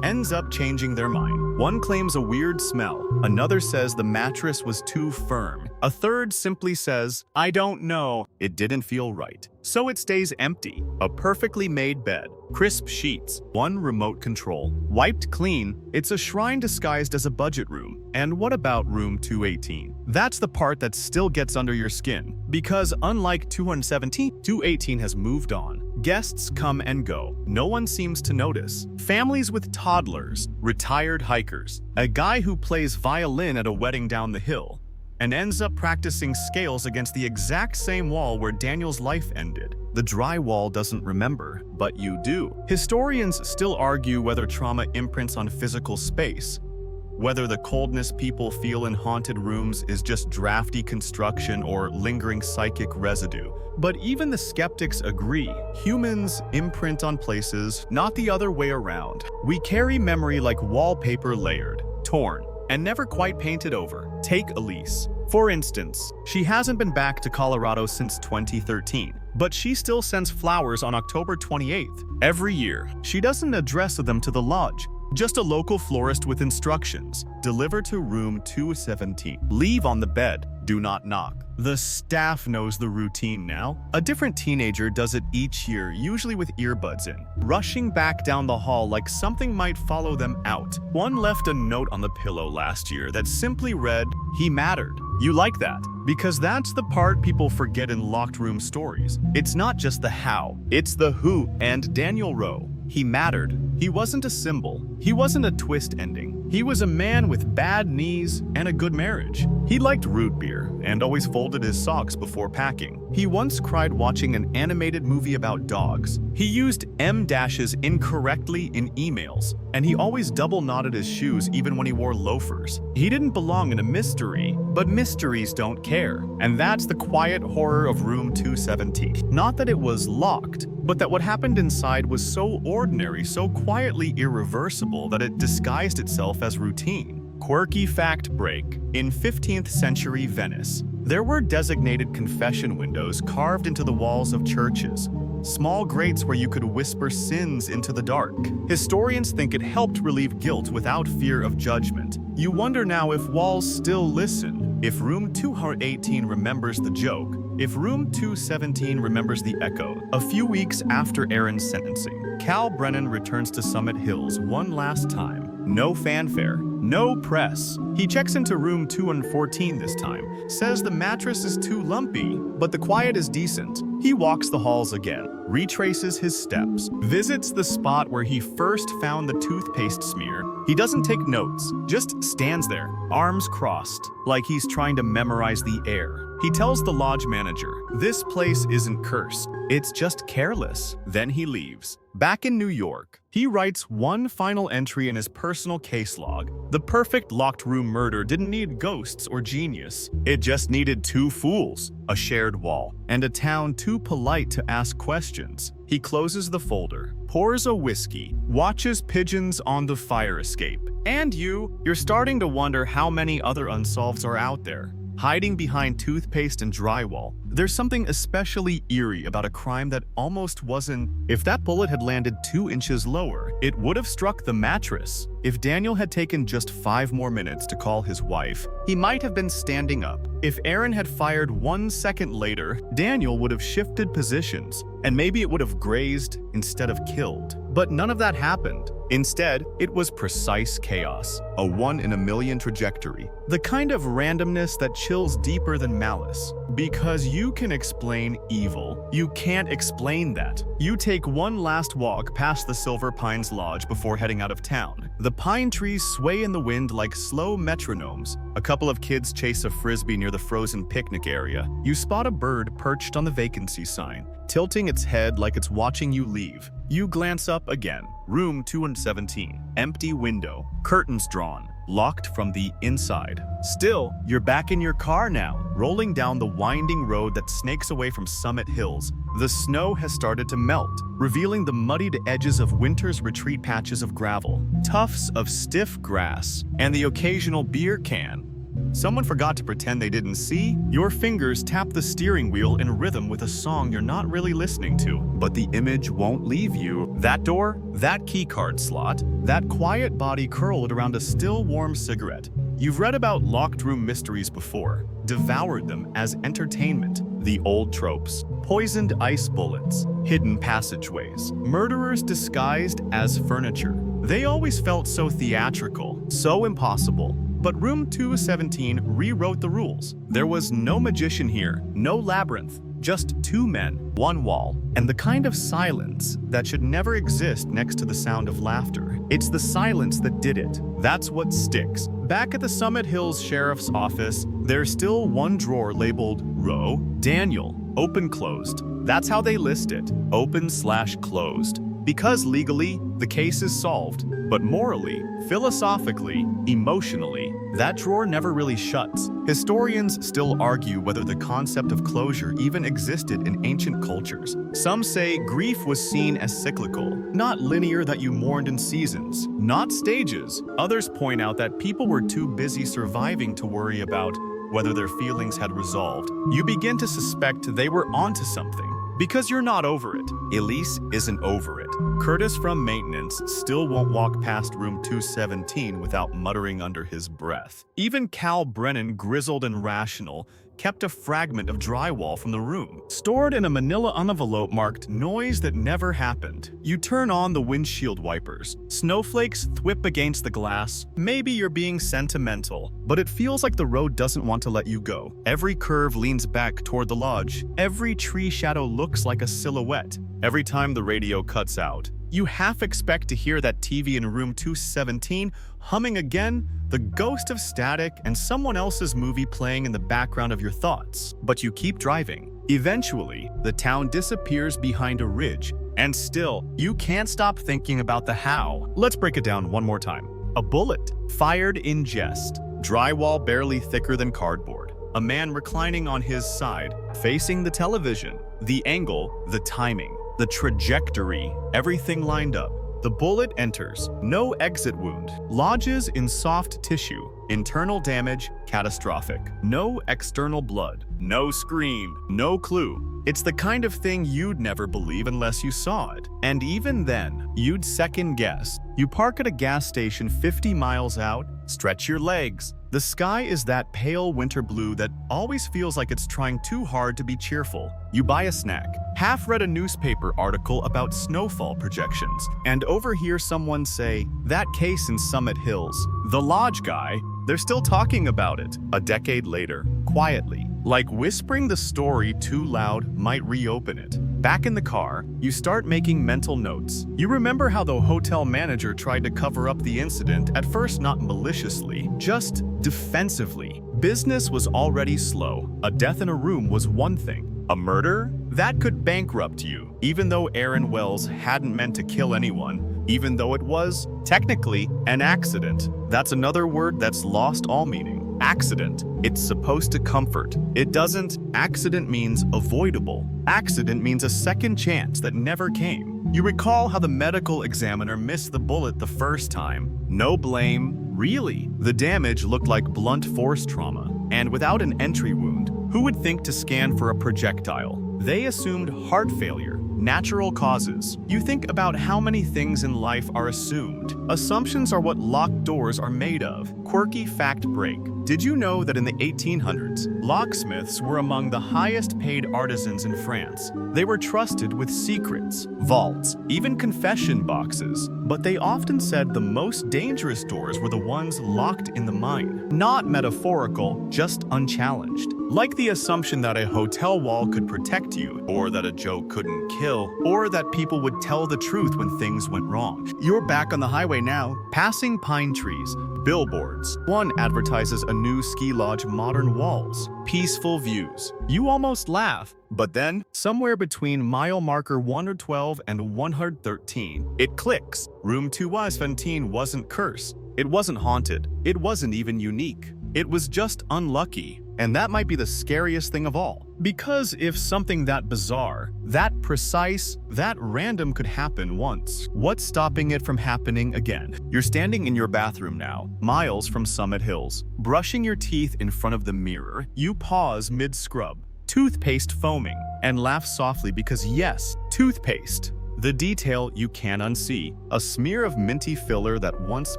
ends up changing their mind. One claims a weird smell. Another says the mattress was too firm. A third simply says, "I don't know. It didn't feel right." So it stays empty. A perfectly made bed, crisp sheets, one remote control, wiped clean. It's a shrine disguised as a budget room. And what about room 218? That's the part that still gets under your skin. Because unlike 217, 218 has moved on. Guests come and go. No one seems to notice. Families with toddlers, retired hikers, a guy who plays violin at a wedding down the hill. and ends up practicing scales against the exact same wall where Daniel's life ended. The drywall doesn't remember, but you do. Historians still argue whether trauma imprints on physical space, whether the coldness people feel in haunted rooms is just drafty construction or lingering psychic residue. But even the skeptics agree, humans imprint on places, not the other way around. We carry memory like wallpaper, layered, torn, and never quite painted over. Take Elise. For instance, she hasn't been back to Colorado since 2013, but she still sends flowers on October 28th. Every year, she doesn't address them to the lodge, just a local florist with instructions. Deliver to room 217. Leave on the bed. Do not knock. The staff knows the routine now. A different teenager does it each year, usually with earbuds in, rushing back down the hall like something might follow them out. One left a note on the pillow last year that simply read, "He mattered." You like that? Because that's the part people forget in locked room stories. It's not just the how, it's the who. And Daniel Rowe, he mattered. He wasn't a symbol. He wasn't a twist ending. He was a man with bad knees and a good marriage. He liked root beer and always folded his socks before packing. He once cried watching an animated movie about dogs. He used M-dashes incorrectly in emails, and he always double knotted his shoes even when he wore loafers. He didn't belong in a mystery, but mysteries don't care. And that's the quiet horror of room 217. Not that it was locked, but that what happened inside was so ordinary, so quietly irreversible that it disguised itself as routine. Quirky fact break. In 15th century Venice, there were designated confession windows carved into the walls of churches, small grates where you could whisper sins into the dark. Historians think it helped relieve guilt without fear of judgment. You wonder now if walls still listen, if room 218 remembers the joke, if room 217 remembers the echo. A few weeks after Aaron's sentencing, Cal Brennan returns to Summit Hills one last time. No fanfare, no press. He checks into room 214 this time, says the mattress is too lumpy, but the quiet is decent. He walks the halls again, retraces his steps, visits the spot where he first found the toothpaste smear. He doesn't take notes, just stands there, arms crossed, like he's trying to memorize the air. He tells the lodge manager, "This place isn't cursed, it's just careless." Then he leaves. Back in New York, he writes one final entry in his personal case log. The perfect locked room murder didn't need ghosts or genius. It just needed two fools, a shared wall, and a town too polite to ask questions. He closes the folder, pours a whiskey, watches pigeons on the fire escape. And you're starting to wonder how many other unsolveds are out there, hiding behind toothpaste and drywall. There's something especially eerie about a crime that almost wasn't. If that bullet had landed 2 inches lower, it would have struck the mattress. If Daniel had taken just 5 more minutes to call his wife, he might have been standing up. If Aaron had fired 1 second later, Daniel would have shifted positions, and maybe it would have grazed instead of killed. But none of that happened. Instead, it was precise chaos, a 1 in a million trajectory. The kind of randomness that chills deeper than malice. Because you can explain evil, you can't explain that. You take one last walk past the Silver Pines Lodge before heading out of town. The pine trees sway in the wind like slow metronomes. A couple of kids chase a frisbee near the frozen picnic area. You spot a bird perched on the vacancy sign, tilting its head like it's watching you leave. You glance up again. Room 217. Empty window. Curtains drawn. Locked from the inside. Still, you're back in your car now, rolling down the winding road that snakes away from Summit Hills. The snow has started to melt, revealing the muddied edges of winter's retreat patches of gravel, tufts of stiff grass, and the occasional beer can. Someone forgot to pretend they didn't see. Your fingers tap the steering wheel in rhythm with a song you're not really listening to, but the image won't leave you. That door, that keycard slot, that quiet body curled around a still warm cigarette. You've read about locked room mysteries before, devoured them as entertainment. The old tropes, poisoned ice bullets, hidden passageways, murderers disguised as furniture. They always felt so theatrical, so impossible. But room 217 rewrote the rules. There was no magician here, no labyrinth, Just two men, one wall, and the kind of silence that should never exist next to the sound of laughter. It's the silence that did it. That's what sticks. Back at the Summit Hills Sheriff's Office, there's still one drawer labeled Row Daniel, open closed. That's how they list it, open/closed. Because legally, the case is solved, but morally, philosophically, emotionally, that drawer never really shuts. Historians still argue whether the concept of closure even existed in ancient cultures. Some say grief was seen as cyclical, not linear, that you mourned in seasons, not stages. Others point out that people were too busy surviving to worry about whether their feelings had resolved. You begin to suspect they were onto something. Because you're not over it. Elise isn't over it. Curtis from maintenance still won't walk past room 217 without muttering under his breath. Even Cal Brennan, grizzled and rational, kept a fragment of drywall from the room, stored in a manila envelope marked "noise that never happened." You turn on the windshield wipers. Snowflakes thwip against the glass. Maybe you're being sentimental, but it feels like the road doesn't want to let you go. Every curve leans back toward the lodge. Every tree shadow looks like a silhouette. Every time the radio cuts out, you half expect to hear that TV in room 217 humming again, the ghost of static and someone else's movie playing in the background of your thoughts. But you keep driving. Eventually, the town disappears behind a ridge, and still, you can't stop thinking about the how. Let's break it down one more time. A bullet, fired in jest. Drywall barely thicker than cardboard. A man reclining on his side, facing the television. The angle, the timing, the trajectory, everything lined up. The bullet enters, no exit wound, lodges in soft tissue, internal damage, catastrophic. No external blood, no scream, no clue. It's the kind of thing you'd never believe unless you saw it. And even then, you'd second guess. You park at a gas station 50 miles out, stretch your legs. The sky is that pale winter blue that always feels like it's trying too hard to be cheerful. You buy a snack, half read a newspaper article about snowfall projections, and overhear someone say, "That case in Summit Hills, the lodge guy, they're still talking about it." A decade later, quietly, like whispering the story too loud might reopen it. Back in the car, you start making mental notes. You remember how the hotel manager tried to cover up the incident, at first not maliciously, just defensively. Business was already slow. A death in a room was one thing. A murder? That could bankrupt you, even though Aaron Wells hadn't meant to kill anyone, even though it was, technically, an accident. That's another word that's lost all meaning. Accident. It's supposed to comfort. It doesn't. Accident means avoidable. Accident means a second chance that never came. You recall how the medical examiner missed the bullet the first time. No blame. Really? The damage looked like blunt force trauma. And without an entry wound, who would think to scan for a projectile? They assumed heart failure. Natural causes. You think about how many things in life are assumed. Assumptions are what locked doors are made of. Quirky fact break. Did you know that in the 1800s, locksmiths were among the highest paid artisans in France? They were trusted with secrets, vaults, even confession boxes. But they often said the most dangerous doors were the ones locked in the mind. Not metaphorical, just unchallenged. Like the assumption that a hotel wall could protect you, or that a joke couldn't kill, or that people would tell the truth when things went wrong. You're back on the highway now, passing pine trees, billboards. One advertises a new ski lodge, modern walls, peaceful views. You almost laugh. But then, somewhere between mile marker 112 and 113, it clicks. Room 217 wasn't cursed. It wasn't haunted. It wasn't even unique. It was just unlucky. And that might be the scariest thing of all. Because if something that bizarre, that precise, that random could happen once, what's stopping it from happening again? You're standing in your bathroom now, miles from Summit Hills. Brushing your teeth in front of the mirror, you pause mid-scrub, toothpaste foaming, and laugh softly because yes, toothpaste. The detail you can't unsee. A smear of minty filler that once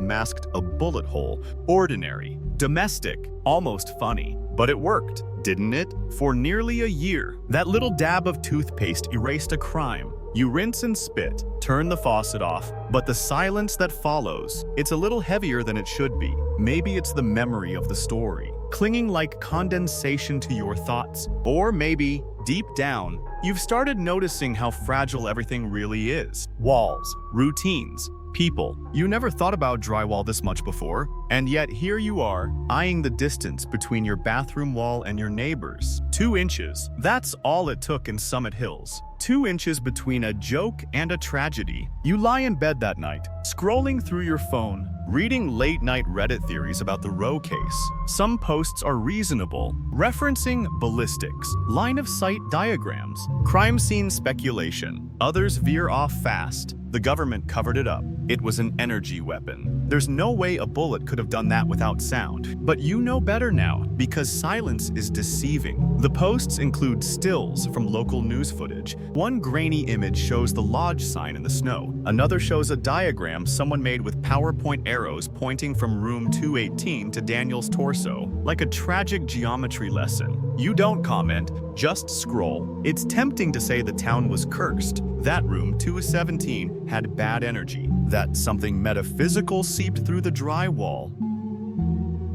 masked a bullet hole. Ordinary, domestic, almost funny. But it worked, didn't it? For nearly a year, that little dab of toothpaste erased a crime. You rinse and spit, turn the faucet off, but the silence that follows, it's a little heavier than it should be. Maybe it's the memory of the story, clinging like condensation to your thoughts. Or maybe deep down, you've started noticing how fragile everything really is. Walls, routines, people. You never thought about drywall this much before, and yet here you are, eyeing the distance between your bathroom wall and your neighbor's. 2 inches. That's all it took in Summit Hills. 2 inches between a joke and a tragedy. You lie in bed that night, scrolling through your phone, reading late-night Reddit theories about the Roe case. Some posts are reasonable, referencing ballistics, line-of-sight diagrams, crime scene speculation. Others veer off fast. The government covered it up. It was an energy weapon. There's no way a bullet could have done that without sound. But you know better now, because silence is deceiving. The posts include stills from local news footage. One grainy image shows the lodge sign in the snow. Another shows a diagram someone made with PowerPoint arrows pointing from room 218 to Daniel's torso, like a tragic geometry lesson. You don't comment, just scroll. It's tempting to say the town was cursed. That room 217 had bad energy. That something metaphysical seeped through the drywall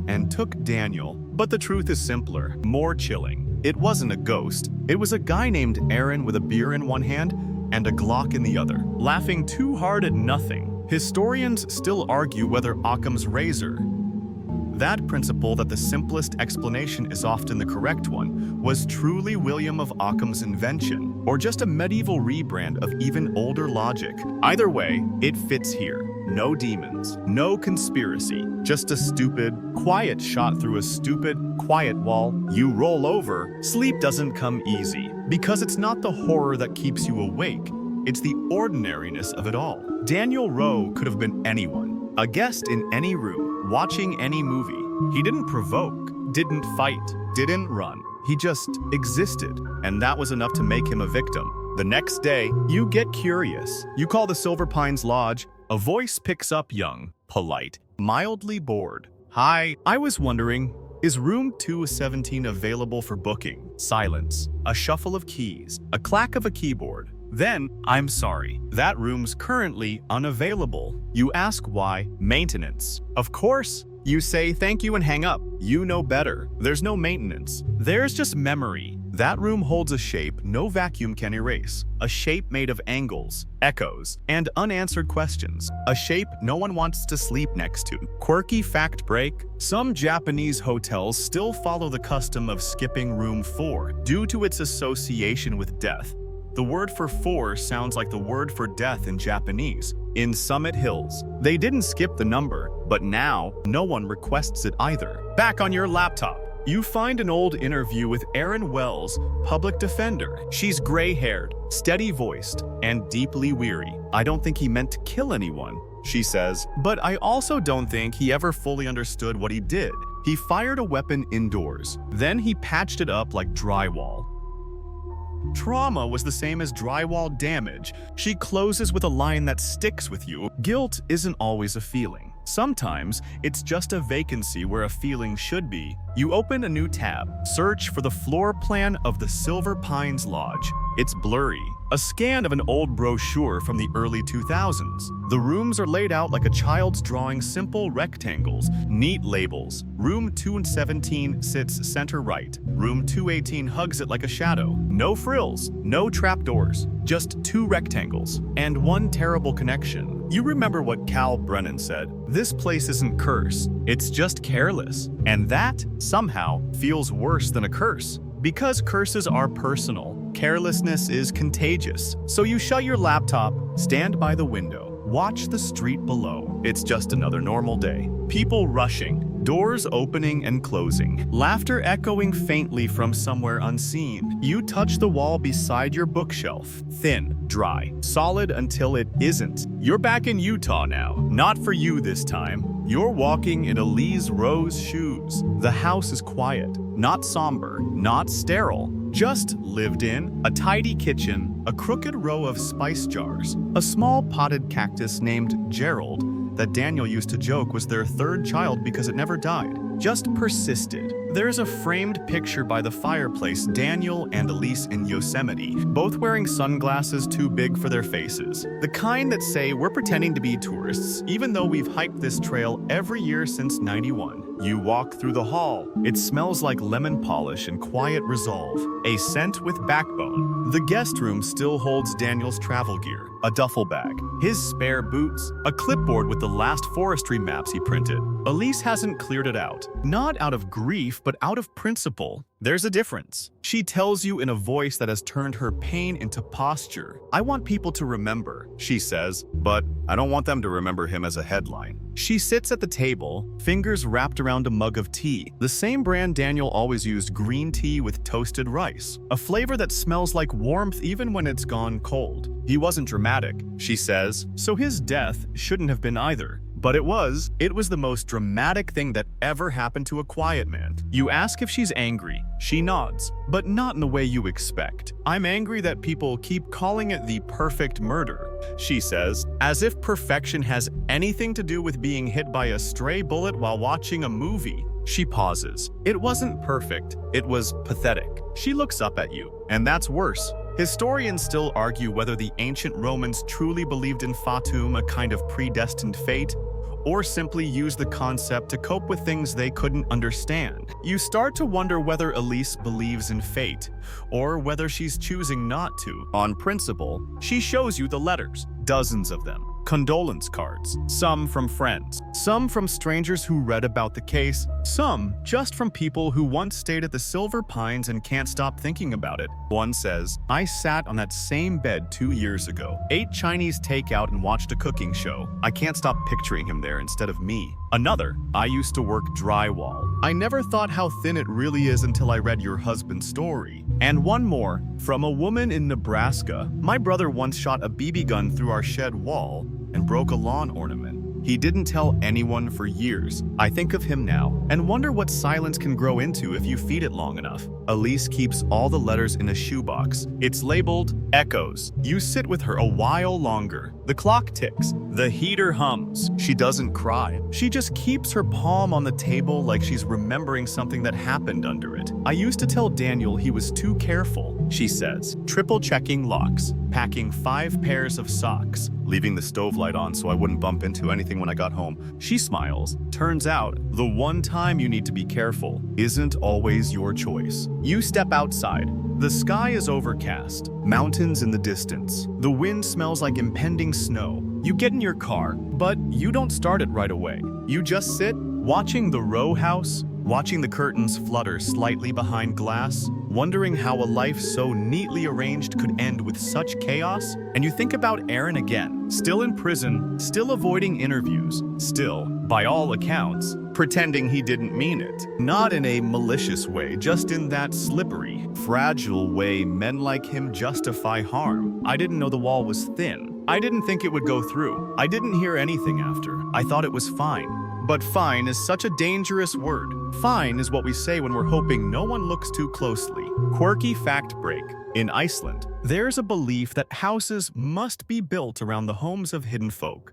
and took Daniel. But the truth is simpler, more chilling. It wasn't a ghost. It was a guy named Aaron with a beer in one hand and a Glock in the other, laughing too hard at nothing. Historians still argue whether Occam's razor, that principle that the simplest explanation is often the correct one, was truly William of Occam's invention, or just a medieval rebrand of even older logic. Either way, it fits here. No demons, no conspiracy, just a stupid, quiet shot through a stupid, quiet wall. You roll over. Sleep doesn't come easy, because it's not the horror that keeps you awake. It's the ordinariness of it all. Daniel Roe could have been anyone, a guest in any room, watching any movie. He didn't provoke, didn't fight, didn't run. He just existed, and that was enough to make him a victim. The next day, you get curious. You call the Silver Pines Lodge. A voice picks up young, polite, mildly bored. Hi, I was wondering, is room 217 available for booking? Silence, a shuffle of keys, a clack of a keyboard. Then, I'm sorry, that room's currently unavailable. You ask why? Maintenance. Of course. You say thank you and hang up. You know better. There's no maintenance. There's just memory. That room holds a shape no vacuum can erase. A shape made of angles, echoes, and unanswered questions. A shape no one wants to sleep next to. Quirky fact break: some Japanese hotels still follow the custom of skipping room 4 due to its association with death. The word for 4 sounds like the word for death in Japanese. In Summit Hills, they didn't skip the number, but now no one requests it either. Back on your laptop, you find an old interview with Erin Wells, public defender. She's gray-haired, steady-voiced, and deeply weary. I don't think he meant to kill anyone, she says, but I also don't think he ever fully understood what he did. He fired a weapon indoors, then he patched it up like drywall. Trauma was the same as drywall damage. She closes with a line that sticks with you. Guilt isn't always a feeling. Sometimes it's just a vacancy where a feeling should be. You open a new tab, search for the floor plan of the Silver Pines Lodge. It's blurry, a scan of an old brochure from the early 2000s. The rooms are laid out like a child's drawing, simple rectangles, neat labels. Room 217 sits center right. Room 218 hugs it like a shadow. No frills, no trapdoors, just 2 rectangles, and one terrible connection. You remember what Cal Brennan said, "This place isn't cursed, it's just careless." And that, somehow, feels worse than a curse. Because curses are personal, carelessness is contagious. So you shut your laptop, stand by the window, watch the street below. It's just another normal day. People rushing, doors opening and closing, laughter echoing faintly from somewhere unseen. You touch the wall beside your bookshelf. Thin, dry, solid until it isn't. You're back in Utah now. Not for you this time. You're walking in Elise Rose shoes. The house is quiet, not somber, not sterile, just lived in. A tidy kitchen, a crooked row of spice jars, a small potted cactus named Gerald that Daniel used to joke was their 3rd child because it never died, just persisted. There's a framed picture by the fireplace, Daniel and Elise in Yosemite, both wearing sunglasses too big for their faces. The kind that say we're pretending to be tourists, even though we've hiked this trail every year since '91. You walk through the hall. It smells like lemon polish and quiet resolve, a scent with backbone. The guest room still holds Daniel's travel gear, a duffel bag, his spare boots, a clipboard with the last forestry maps he printed. Elise hasn't cleared it out, not out of grief, but out of principle. There's a difference. She tells you in a voice that has turned her pain into posture. I want people to remember, she says, but I don't want them to remember him as a headline. She sits at the table, fingers wrapped around a mug of tea, the same brand Daniel always used, green tea with toasted rice, a flavor that smells like warmth even when it's gone cold. He wasn't dramatic, she says, so his death shouldn't have been either. But it was. It was the most dramatic thing that ever happened to a quiet man. You ask if she's angry. She nods, but not in the way you expect. I'm angry that people keep calling it the perfect murder, she says, as if perfection has anything to do with being hit by a stray bullet while watching a movie. She pauses. It wasn't perfect. It was pathetic. She looks up at you, and that's worse. Historians still argue whether the ancient Romans truly believed in fatum, a kind of predestined fate, or simply used the concept to cope with things they couldn't understand. You start to wonder whether Elise believes in fate, or whether she's choosing not to. On principle, she shows you the letters, dozens of them. Condolence cards, some from friends, some from strangers who read about the case, some just from people who once stayed at the Silver Pines and can't stop thinking about it. One says, I sat on that same bed 2 years ago, ate Chinese takeout and watched a cooking show. I can't stop picturing him there instead of me. Another, I used to work drywall. I never thought how thin it really is until I read your husband's story. And one more, from a woman in Nebraska. My brother once shot a BB gun through our shed wall and broke a lawn ornament. He didn't tell anyone for years. I think of him now and wonder what silence can grow into if you feed it long enough. Elise keeps all the letters in a shoebox. It's labeled Echoes. You sit with her a while longer. The clock ticks. The heater hums. She doesn't cry. She just keeps her palm on the table like she's remembering something that happened under it. I used to tell Daniel he was too careful, she says, triple checking locks, packing 5 pairs of socks, leaving the stove light on so I wouldn't bump into anything when I got home. She smiles. Turns out, the one time you need to be careful isn't always your choice. You step outside. The sky is overcast, mountains in the distance. The wind smells like impending snow. You get in your car, but you don't start it right away. You just sit, watching the row house, watching the curtains flutter slightly behind glass, wondering how a life so neatly arranged could end with such chaos. And you think about Aaron again, still in prison, still avoiding interviews, still, by all accounts, pretending he didn't mean it. Not in a malicious way, just in that slippery, fragile way men like him justify harm. I didn't know the wall was thin. I didn't think it would go through. I didn't hear anything after. I thought it was fine. But fine is such a dangerous word. Fine is what we say when we're hoping no one looks too closely. Quirky fact break. In Iceland, there's a belief that houses must be built around the homes of hidden folk.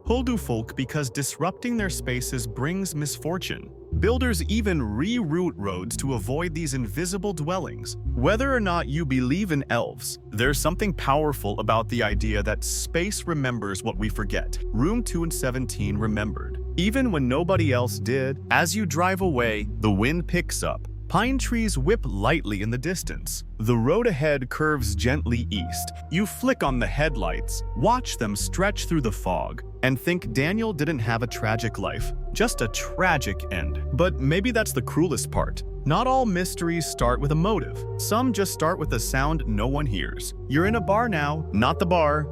Huldufolk, because disrupting their spaces brings misfortune. Builders even reroute roads to avoid these invisible dwellings. Whether or not you believe in elves, there's something powerful about the idea that space remembers what we forget. Room 217 remembered. Even when nobody else did, as you drive away, the wind picks up. Pine trees whip lightly in the distance. The road ahead curves gently east. You flick on the headlights, watch them stretch through the fog, and think Daniel didn't have a tragic life, just a tragic end. But maybe that's the cruelest part. Not all mysteries start with a motive. Some just start with a sound no one hears. You're in a bar now, not the bar.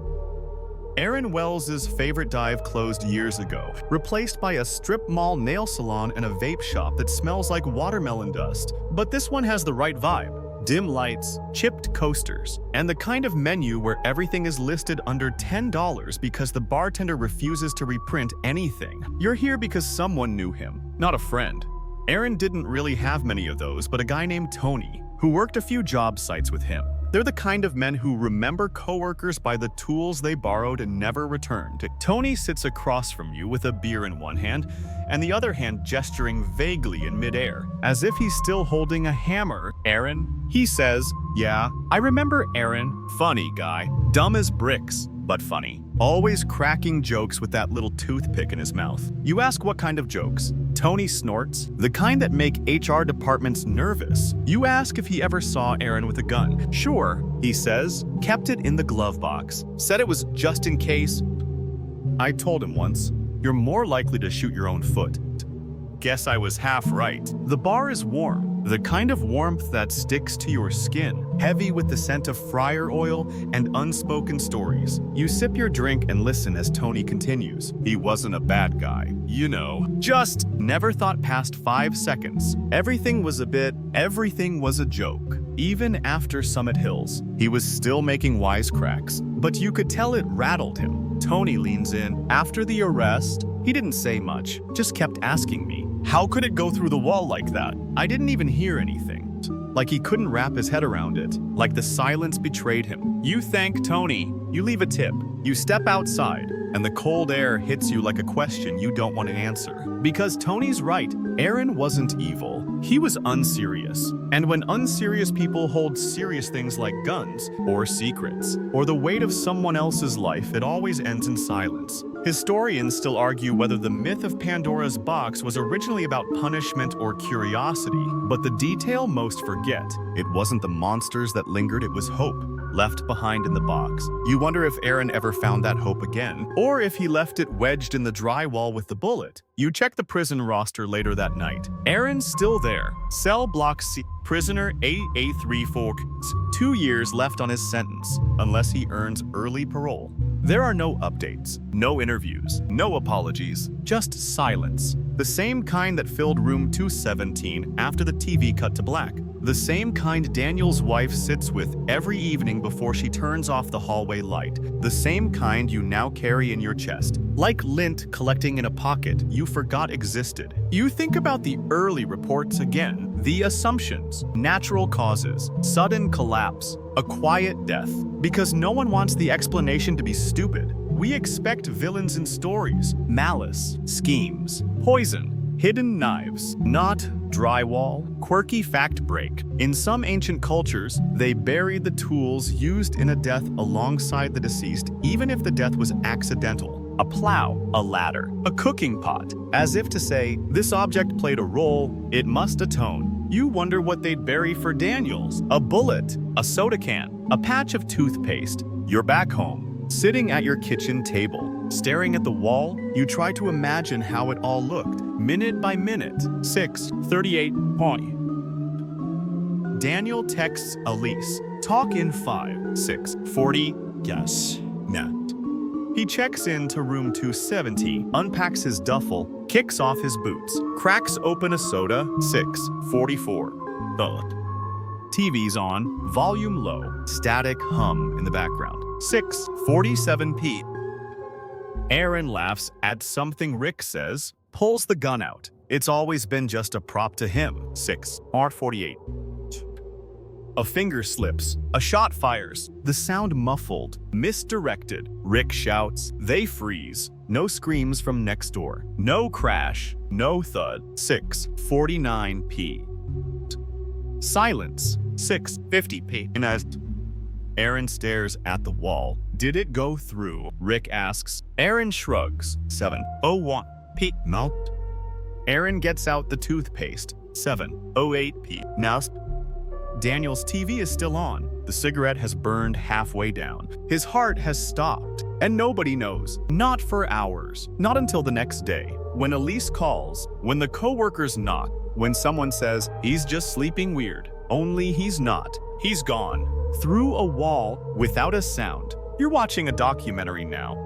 Aaron Wells's favorite dive closed years ago, replaced by a strip mall nail salon and a vape shop that smells like watermelon dust. But this one has the right vibe. Dim lights, chipped coasters, and the kind of menu where everything is listed under $10 because the bartender refuses to reprint anything. You're here because someone knew him, not a friend. Aaron didn't really have many of those, but a guy named Tony, who worked a few job sites with him. They're the kind of men who remember coworkers by the tools they borrowed and never returned. Tony sits across from you with a beer in one hand and the other hand gesturing vaguely in midair, as if he's still holding a hammer. Aaron? He says, yeah, I remember Aaron. Funny guy. Dumb as bricks, but funny. always cracking jokes with that little toothpick in his mouth. You ask what kind of jokes? Tony snorts, the kind that make HR departments nervous. You ask if he ever saw Aaron with a gun. Sure, he says, kept it in the glove box. Said it was just in case. I told him once, you're more likely to shoot your own foot. Guess I was half right. The bar is warm, the kind of warmth that sticks to your skin, heavy with the scent of fryer oil and unspoken stories. You sip your drink and listen as Tony continues. He wasn't a bad guy, you know. Just never thought past 5 seconds. Everything was a joke. Even after Summit Hills, he was still making wisecracks, but you could tell it rattled him. Tony leans in. After the arrest, he didn't say much, just kept asking me, how could it go through the wall like that? I didn't even hear anything. Like he couldn't wrap his head around it, like the silence betrayed him. You thank Tony, you leave a tip, you step outside, and the cold air hits you like a question you don't want to answer. Because Tony's right, Aaron wasn't evil, he was unserious. And when unserious people hold serious things like guns, or secrets, or the weight of someone else's life, it always ends in silence. Historians still argue whether the myth of Pandora's box was originally about punishment or curiosity, but the detail most forget, it wasn't the monsters that lingered, it was hope left behind in the box. You wonder if Aaron ever found that hope again, or if he left it wedged in the drywall with the bullet. You check the prison roster later that night. Aaron's still there. Cell block C, prisoner AA34, 2 years left on his sentence, unless he earns early parole. There are no updates, no interviews, no apologies, just silence. The same kind that filled room 217 after the TV cut to black. The same kind Daniel's wife sits with every evening before she turns off the hallway light. The same kind you now carry in your chest. Like lint collecting in a pocket you forgot existed. You think about the early reports again. The assumptions, natural causes, sudden collapse, a quiet death. Because no one wants the explanation to be stupid. We expect villains in stories, malice, schemes, poison, hidden knives, not drywall, quirky fact break. In some ancient cultures, they buried the tools used in a death alongside the deceased, even if the death was accidental. A plow, a ladder, a cooking pot, as if to say, this object played a role, it must atone. You wonder what they'd bury for Daniels. A bullet, a soda can, a patch of toothpaste. You're back home, sitting at your kitchen table. Staring at the wall, you try to imagine how it all looked, minute by minute. 6:38 point. Daniel texts Elise, talk in 5, 6:40, yes, no. He checks into room 270, unpacks his duffel, kicks off his boots, cracks open a soda, 6:44. TV's on, volume low, static hum in the background. 6:47 p. Aaron laughs at something Rick says, pulls the gun out. It's always been just a prop to him. 6:48. A finger slips. A shot fires. The sound muffled, misdirected. Rick shouts. They freeze. No screams from next door. No crash. No thud. 6:49 p. Silence. 6:50 p. And as Aaron stares at the wall. Did it go through? Rick asks. Aaron shrugs. 7:01 p. Mouth. Aaron gets out the toothpaste. 7:08 p. Now. Daniel's TV is still on. The cigarette has burned halfway down. His heart has stopped. And nobody knows. Not for hours. Not until the next day. When Elise calls. When the coworkers knock. When someone says, he's just sleeping weird. Only he's not. He's gone. Through a wall, without a sound. You're watching a documentary now.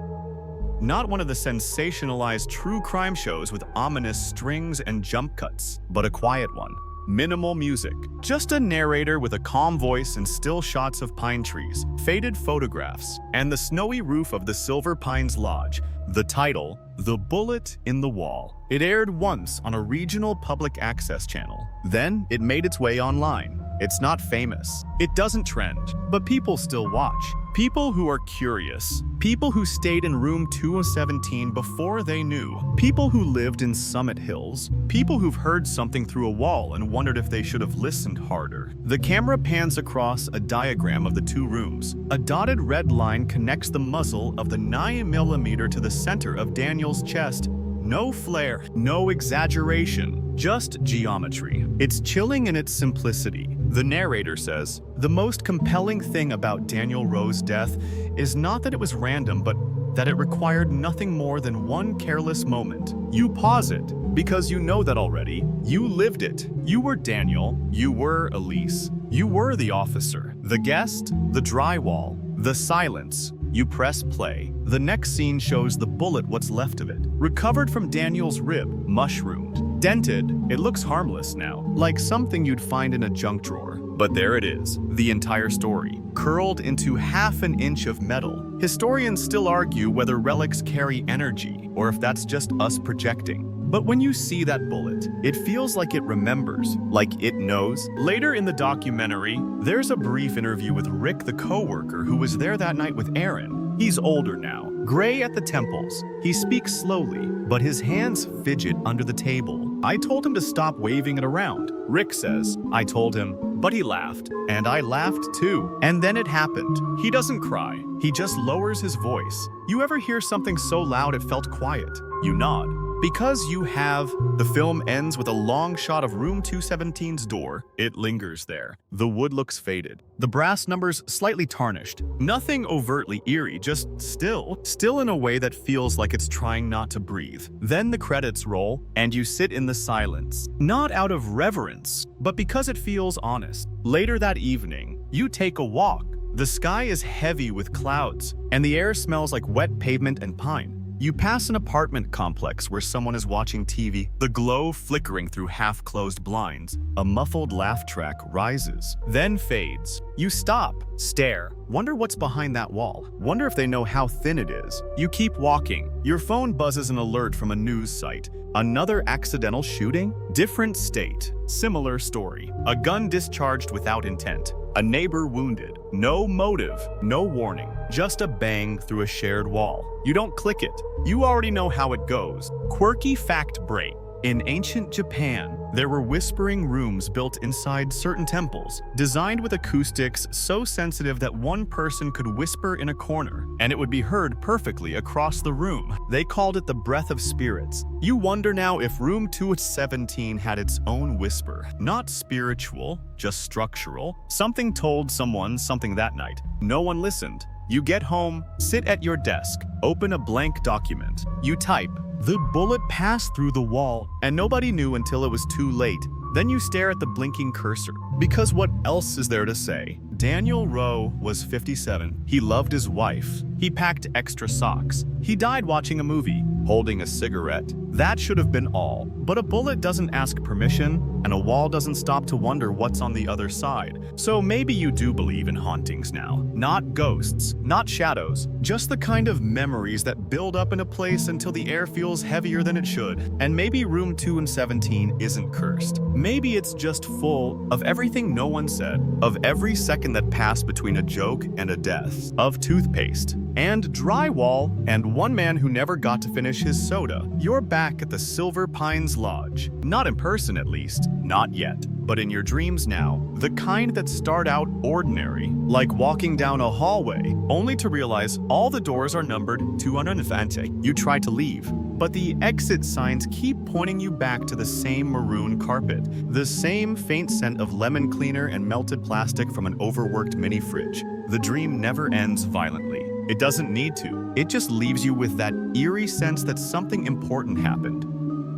Not one of the sensationalized true crime shows with ominous strings and jump cuts, but a quiet one. Minimal music. Just a narrator with a calm voice and still shots of pine trees, faded photographs, and the snowy roof of the Silver Pines Lodge. The title, The Bullet in the Wall. It aired once on a regional public access channel. Then it made its way online. It's not famous. It doesn't trend. But people still watch. People who are curious. People who stayed in room 217 before they knew. People who lived in Summit Hills. People who've heard something through a wall and wondered if they should have listened harder. The camera pans across a diagram of the two rooms. A dotted red line connects the muzzle of the 9mm to the center of Daniel's chest. No flair, no exaggeration, just geometry. It's chilling in its simplicity. The narrator says, "The most compelling thing about Daniel Rowe's death is not that it was random, but that it required nothing more than one careless moment. You pause it, because you know that already. You lived it. You were Daniel. You were Elise. You were the officer, the guest, the drywall, the silence. You press play. The next scene shows the bullet, what's left of it. Recovered from Daniel's rib, mushroomed. Dented, it looks harmless now, like something you'd find in a junk drawer. But there it is, the entire story, curled into half an inch of metal. Historians still argue whether relics carry energy, or if that's just us projecting. But when you see that bullet, it feels like it remembers, like it knows. Later in the documentary, there's a brief interview with Rick, the coworker who was there that night with Aaron. He's older now, gray at the temples. He speaks slowly, but his hands fidget under the table. I told him to stop waving it around. Rick says, I told him, but he laughed, and I laughed too. And then it happened. He doesn't cry. He just lowers his voice. You ever hear something so loud it felt quiet? You nod. Because you have. The film ends with a long shot of room 217's door. It lingers there. The wood looks faded. The brass numbers slightly tarnished. Nothing overtly eerie, just still. Still in a way that feels like it's trying not to breathe. Then the credits roll, and you sit in the silence. Not out of reverence, but because it feels honest. Later that evening, you take a walk. The sky is heavy with clouds, and the air smells like wet pavement and pine. You pass an apartment complex where someone is watching TV, the glow flickering through half-closed blinds. A muffled laugh track rises, then fades. You stop, stare, wonder what's behind that wall, wonder if they know how thin it is. You keep walking. Your phone buzzes an alert from a news site. Another accidental shooting? Different state. Similar story. A gun discharged without intent. A neighbor wounded. No motive, no warning. Just a bang through a shared wall. You don't click it. You already know how it goes. Quirky fact break. In ancient Japan, there were whispering rooms built inside certain temples, designed with acoustics so sensitive that one person could whisper in a corner, and it would be heard perfectly across the room. They called it the breath of spirits. You wonder now if room 217 had its own whisper. Not spiritual, just structural. Something told someone something that night. No one listened. You get home, sit at your desk, open a blank document. You type. The bullet passed through the wall, and nobody knew until it was too late. Then you stare at the blinking cursor. Because what else is there to say? Daniel Rowe was 57. He loved his wife. He packed extra socks. He died watching a movie, holding a cigarette. That should have been all. But a bullet doesn't ask permission, and a wall doesn't stop to wonder what's on the other side. So maybe you do believe in hauntings now. Not ghosts, not shadows, just the kind of memories that build up in a place until the air feels heavier than it should. And maybe room 217 isn't cursed. Maybe it's just full of everything no one said, of every second that passed between a joke and a death, of toothpaste, and drywall, and one man who never got to finish his soda. You're back at the Silver Pines Lodge. Not in person, at least. Not yet. But in your dreams now, the kind that start out ordinary, like walking down a hallway, only to realize all the doors are numbered 220. You try to leave, but the exit signs keep pointing you back to the same maroon carpet, the same faint scent of lemon cleaner and melted plastic from an overworked mini fridge. The dream never ends violently. It doesn't need to. It just leaves you with that eerie sense that something important happened.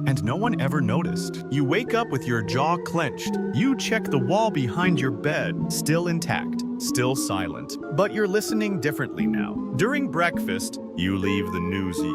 And no one ever noticed. You wake up with your jaw clenched. You check the wall behind your bed, still intact, still silent. But you're listening differently now. During breakfast, you leave the newsy.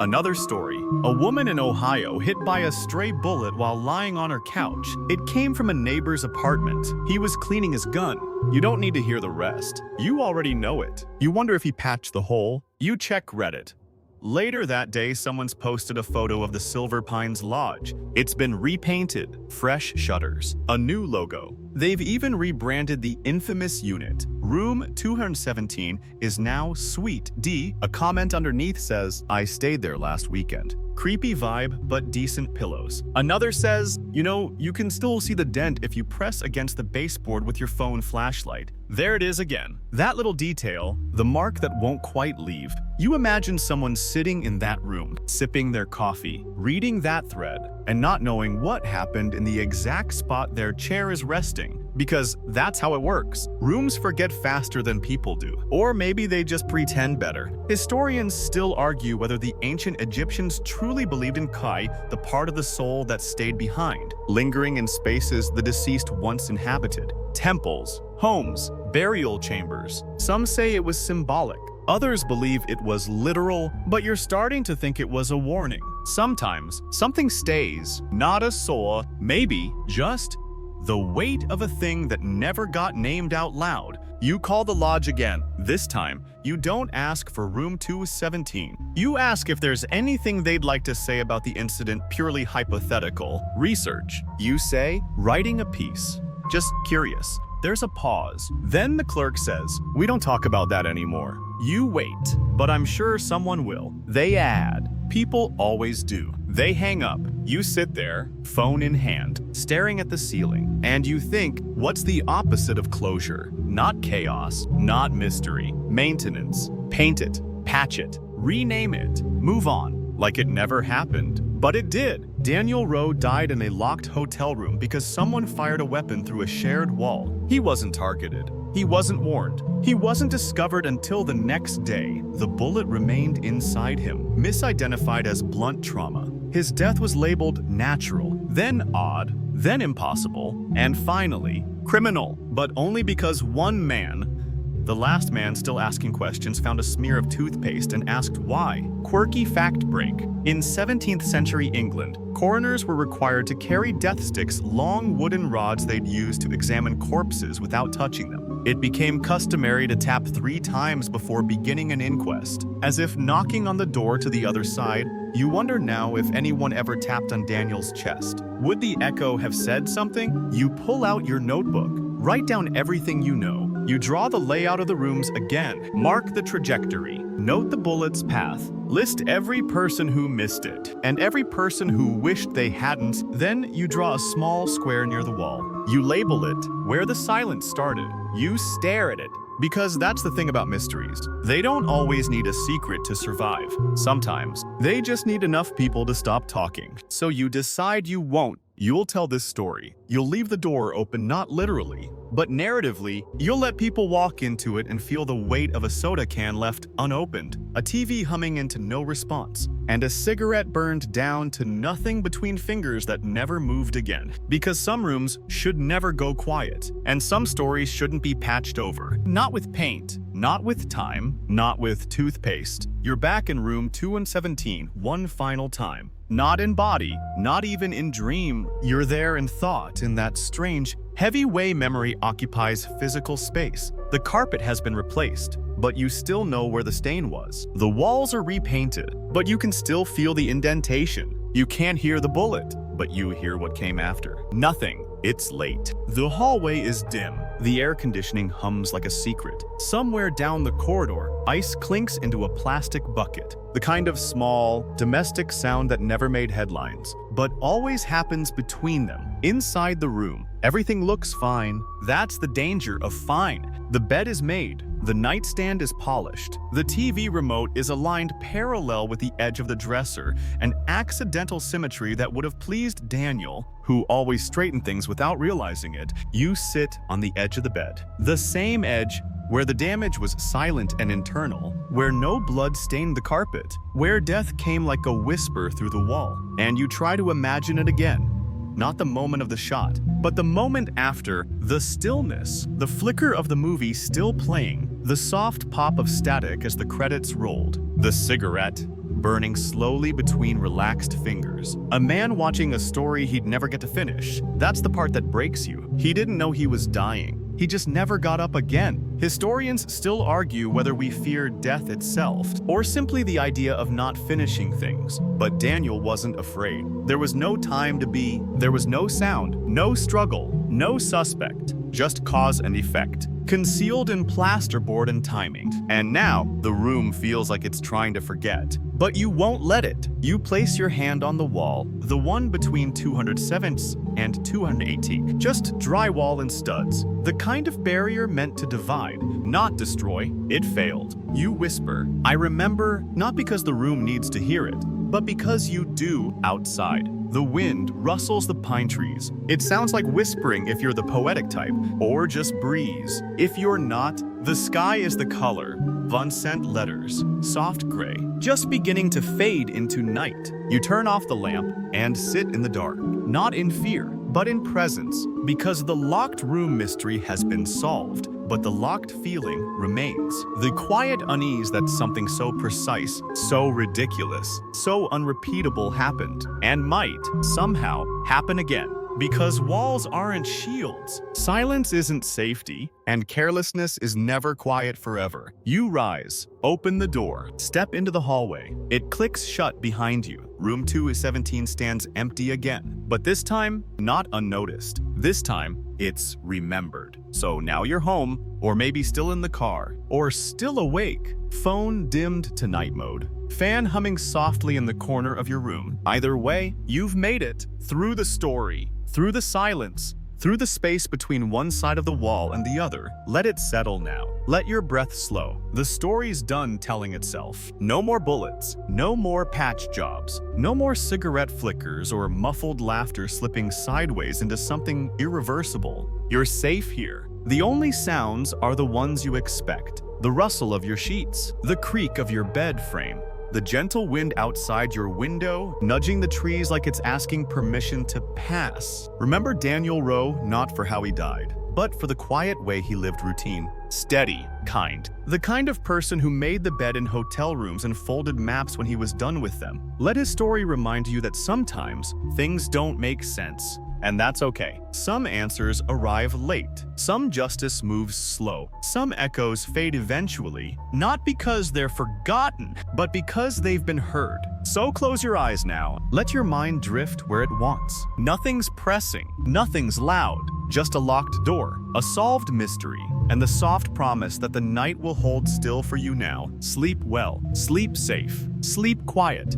Another story. A woman in Ohio hit by a stray bullet while lying on her couch. It came from a neighbor's apartment. He was cleaning his gun. You don't need to hear the rest. You already know it. You wonder if he patched the hole. You check Reddit. Later that day, someone's posted a photo of the Silver Pines Lodge. It's been repainted, fresh shutters, a new logo. They've even rebranded the infamous unit. Room 217 is now Suite D. A comment underneath says, "I stayed there last weekend. Creepy vibe, but decent pillows." Another says, you can still see the dent if you press against the baseboard with your phone flashlight. There it is again. That little detail, the mark that won't quite leave. You imagine someone sitting in that room, sipping their coffee, reading that thread, and not knowing what happened in the exact spot their chair is resting. Because that's how it works. Rooms forget faster than people do. Or maybe they just pretend better. Historians still argue whether the ancient Egyptians truly believed in Kai, the part of the soul that stayed behind, lingering in spaces the deceased once inhabited. Temples, homes, burial chambers. Some say it was symbolic. Others believe it was literal, but you're starting to think it was a warning. Sometimes, something stays, not a soul, maybe just the weight of a thing that never got named out loud. You call the lodge again. This time, you don't ask for room 217. You ask if there's anything they'd like to say about the incident, purely hypothetical. Research. You say, writing a piece. Just curious. There's a pause. Then the clerk says, "We don't talk about that anymore." You wait, but I'm sure someone will. They add. People always do. They hang up. You sit there, phone in hand, staring at the ceiling, and you think, what's the opposite of closure? Not chaos, not mystery. Maintenance. Paint it, patch it, rename it, move on, like it never happened. But it did. Daniel Rowe died in a locked hotel room because someone fired a weapon through a shared wall. He wasn't targeted. He wasn't warned. He wasn't discovered until the next day. The bullet remained inside him, misidentified as blunt trauma. His death was labeled natural, then odd, then impossible, and finally, criminal. But only because one man, the last man still asking questions, found a smear of toothpaste and asked why. Quirky fact break. In 17th century England, coroners were required to carry death sticks, long wooden rods they'd use to examine corpses without touching them. It became customary to tap 3 times before beginning an inquest, as if knocking on the door to the other side. You wonder now if anyone ever tapped on Daniel's chest. Would the echo have said something? You pull out your notebook, write down everything you know. You draw the layout of the rooms again, mark the trajectory, note the bullet's path, list every person who missed it, and every person who wished they hadn't. Then you draw a small square near the wall. You label it where the silence started. You stare at it. Because that's the thing about mysteries. They don't always need a secret to survive. Sometimes, they just need enough people to stop talking. So you decide you won't. You'll tell this story. You'll leave the door open, not literally, but narratively. You'll let people walk into it and feel the weight of a soda can left unopened, a TV humming into no response, and a cigarette burned down to nothing between fingers that never moved again. Because some rooms should never go quiet, and some stories shouldn't be patched over. Not with paint, not with time, not with toothpaste. You're back in room 217 one final time. Not in body, not even in dream. You're there in thought, in that strange, heavy way memory occupies physical space. The carpet has been replaced, but you still know where the stain was. The walls are repainted, but you can still feel the indentation. You can't hear the bullet, but you hear what came after. Nothing. It's late. The hallway is dim. The air conditioning hums like a secret. Somewhere down the corridor, ice clinks into a plastic bucket. The kind of small, domestic sound that never made headlines, but always happens between them. Inside the room, everything looks fine. That's the danger of fine. The bed is made. The nightstand is polished. The TV remote is aligned parallel with the edge of the dresser, an accidental symmetry that would have pleased Daniel, who always straightened things without realizing it. You sit on the edge of the bed. The same edge where the damage was silent and internal, where no blood stained the carpet, where death came like a whisper through the wall. And you try to imagine it again. Not the moment of the shot, but the moment after, the stillness, the flicker of the movie still playing, the soft pop of static as the credits rolled, the cigarette burning slowly between relaxed fingers. A man watching a story he'd never get to finish. That's the part that breaks you. He didn't know he was dying. he just never got up again. Historians still argue whether we fear death itself or simply the idea of not finishing things. But Daniel wasn't afraid. There was no time to be, there was no sound, no struggle, no suspect, just cause and effect, concealed in plasterboard and timing. And now, the room feels like it's trying to forget. But you won't let it. You place your hand on the wall, the one between 207th and 218th. Just drywall and studs. The kind of barrier meant to divide, not destroy. It failed. You whisper, "I remember," not because the room needs to hear it, but because you do outside. The wind rustles the pine trees. It sounds like whispering if you're the poetic type, or just breeze. If you're not, the sky is the color. Vincent letters, soft gray, just beginning to fade into night. You turn off the lamp and sit in the dark, not in fear, but in presence, because the locked room mystery has been solved, but the locked feeling remains. The quiet unease that something so precise, so ridiculous, so unrepeatable happened, and might, somehow, happen again. Because walls aren't shields. Silence isn't safety, and carelessness is never quiet forever. You rise, open the door, step into the hallway. It clicks shut behind you. Room 217 stands empty again. But this time, not unnoticed. This time, it's remembered. So now you're home, or maybe still in the car, or still awake. Phone dimmed to night mode. Fan humming softly in the corner of your room. Either way, you've made it. Through the story, through the silence, through the space between one side of the wall and the other. Let it settle now. Let your breath slow. The story's done telling itself. No more bullets, no more patch jobs, no more cigarette flickers or muffled laughter slipping sideways into something irreversible. You're safe here. The only sounds are the ones you expect. The rustle of your sheets, the creak of your bed frame, the gentle wind outside your window, nudging the trees like it's asking permission to pass. Remember Daniel Rowe, not for how he died, but for the quiet way he lived routine. Steady, kind. The kind of person who made the bed in hotel rooms and folded maps when he was done with them. Let his story remind you that sometimes things don't make sense. And that's okay. Some answers arrive late. Some justice moves slow. Some echoes fade eventually, not because they're forgotten, but because they've been heard. So close your eyes now. Let your mind drift where it wants. Nothing's pressing. Nothing's loud. Just a locked door, a solved mystery, and the soft promise that the night will hold still for you now. Sleep well. Sleep safe. Sleep quiet.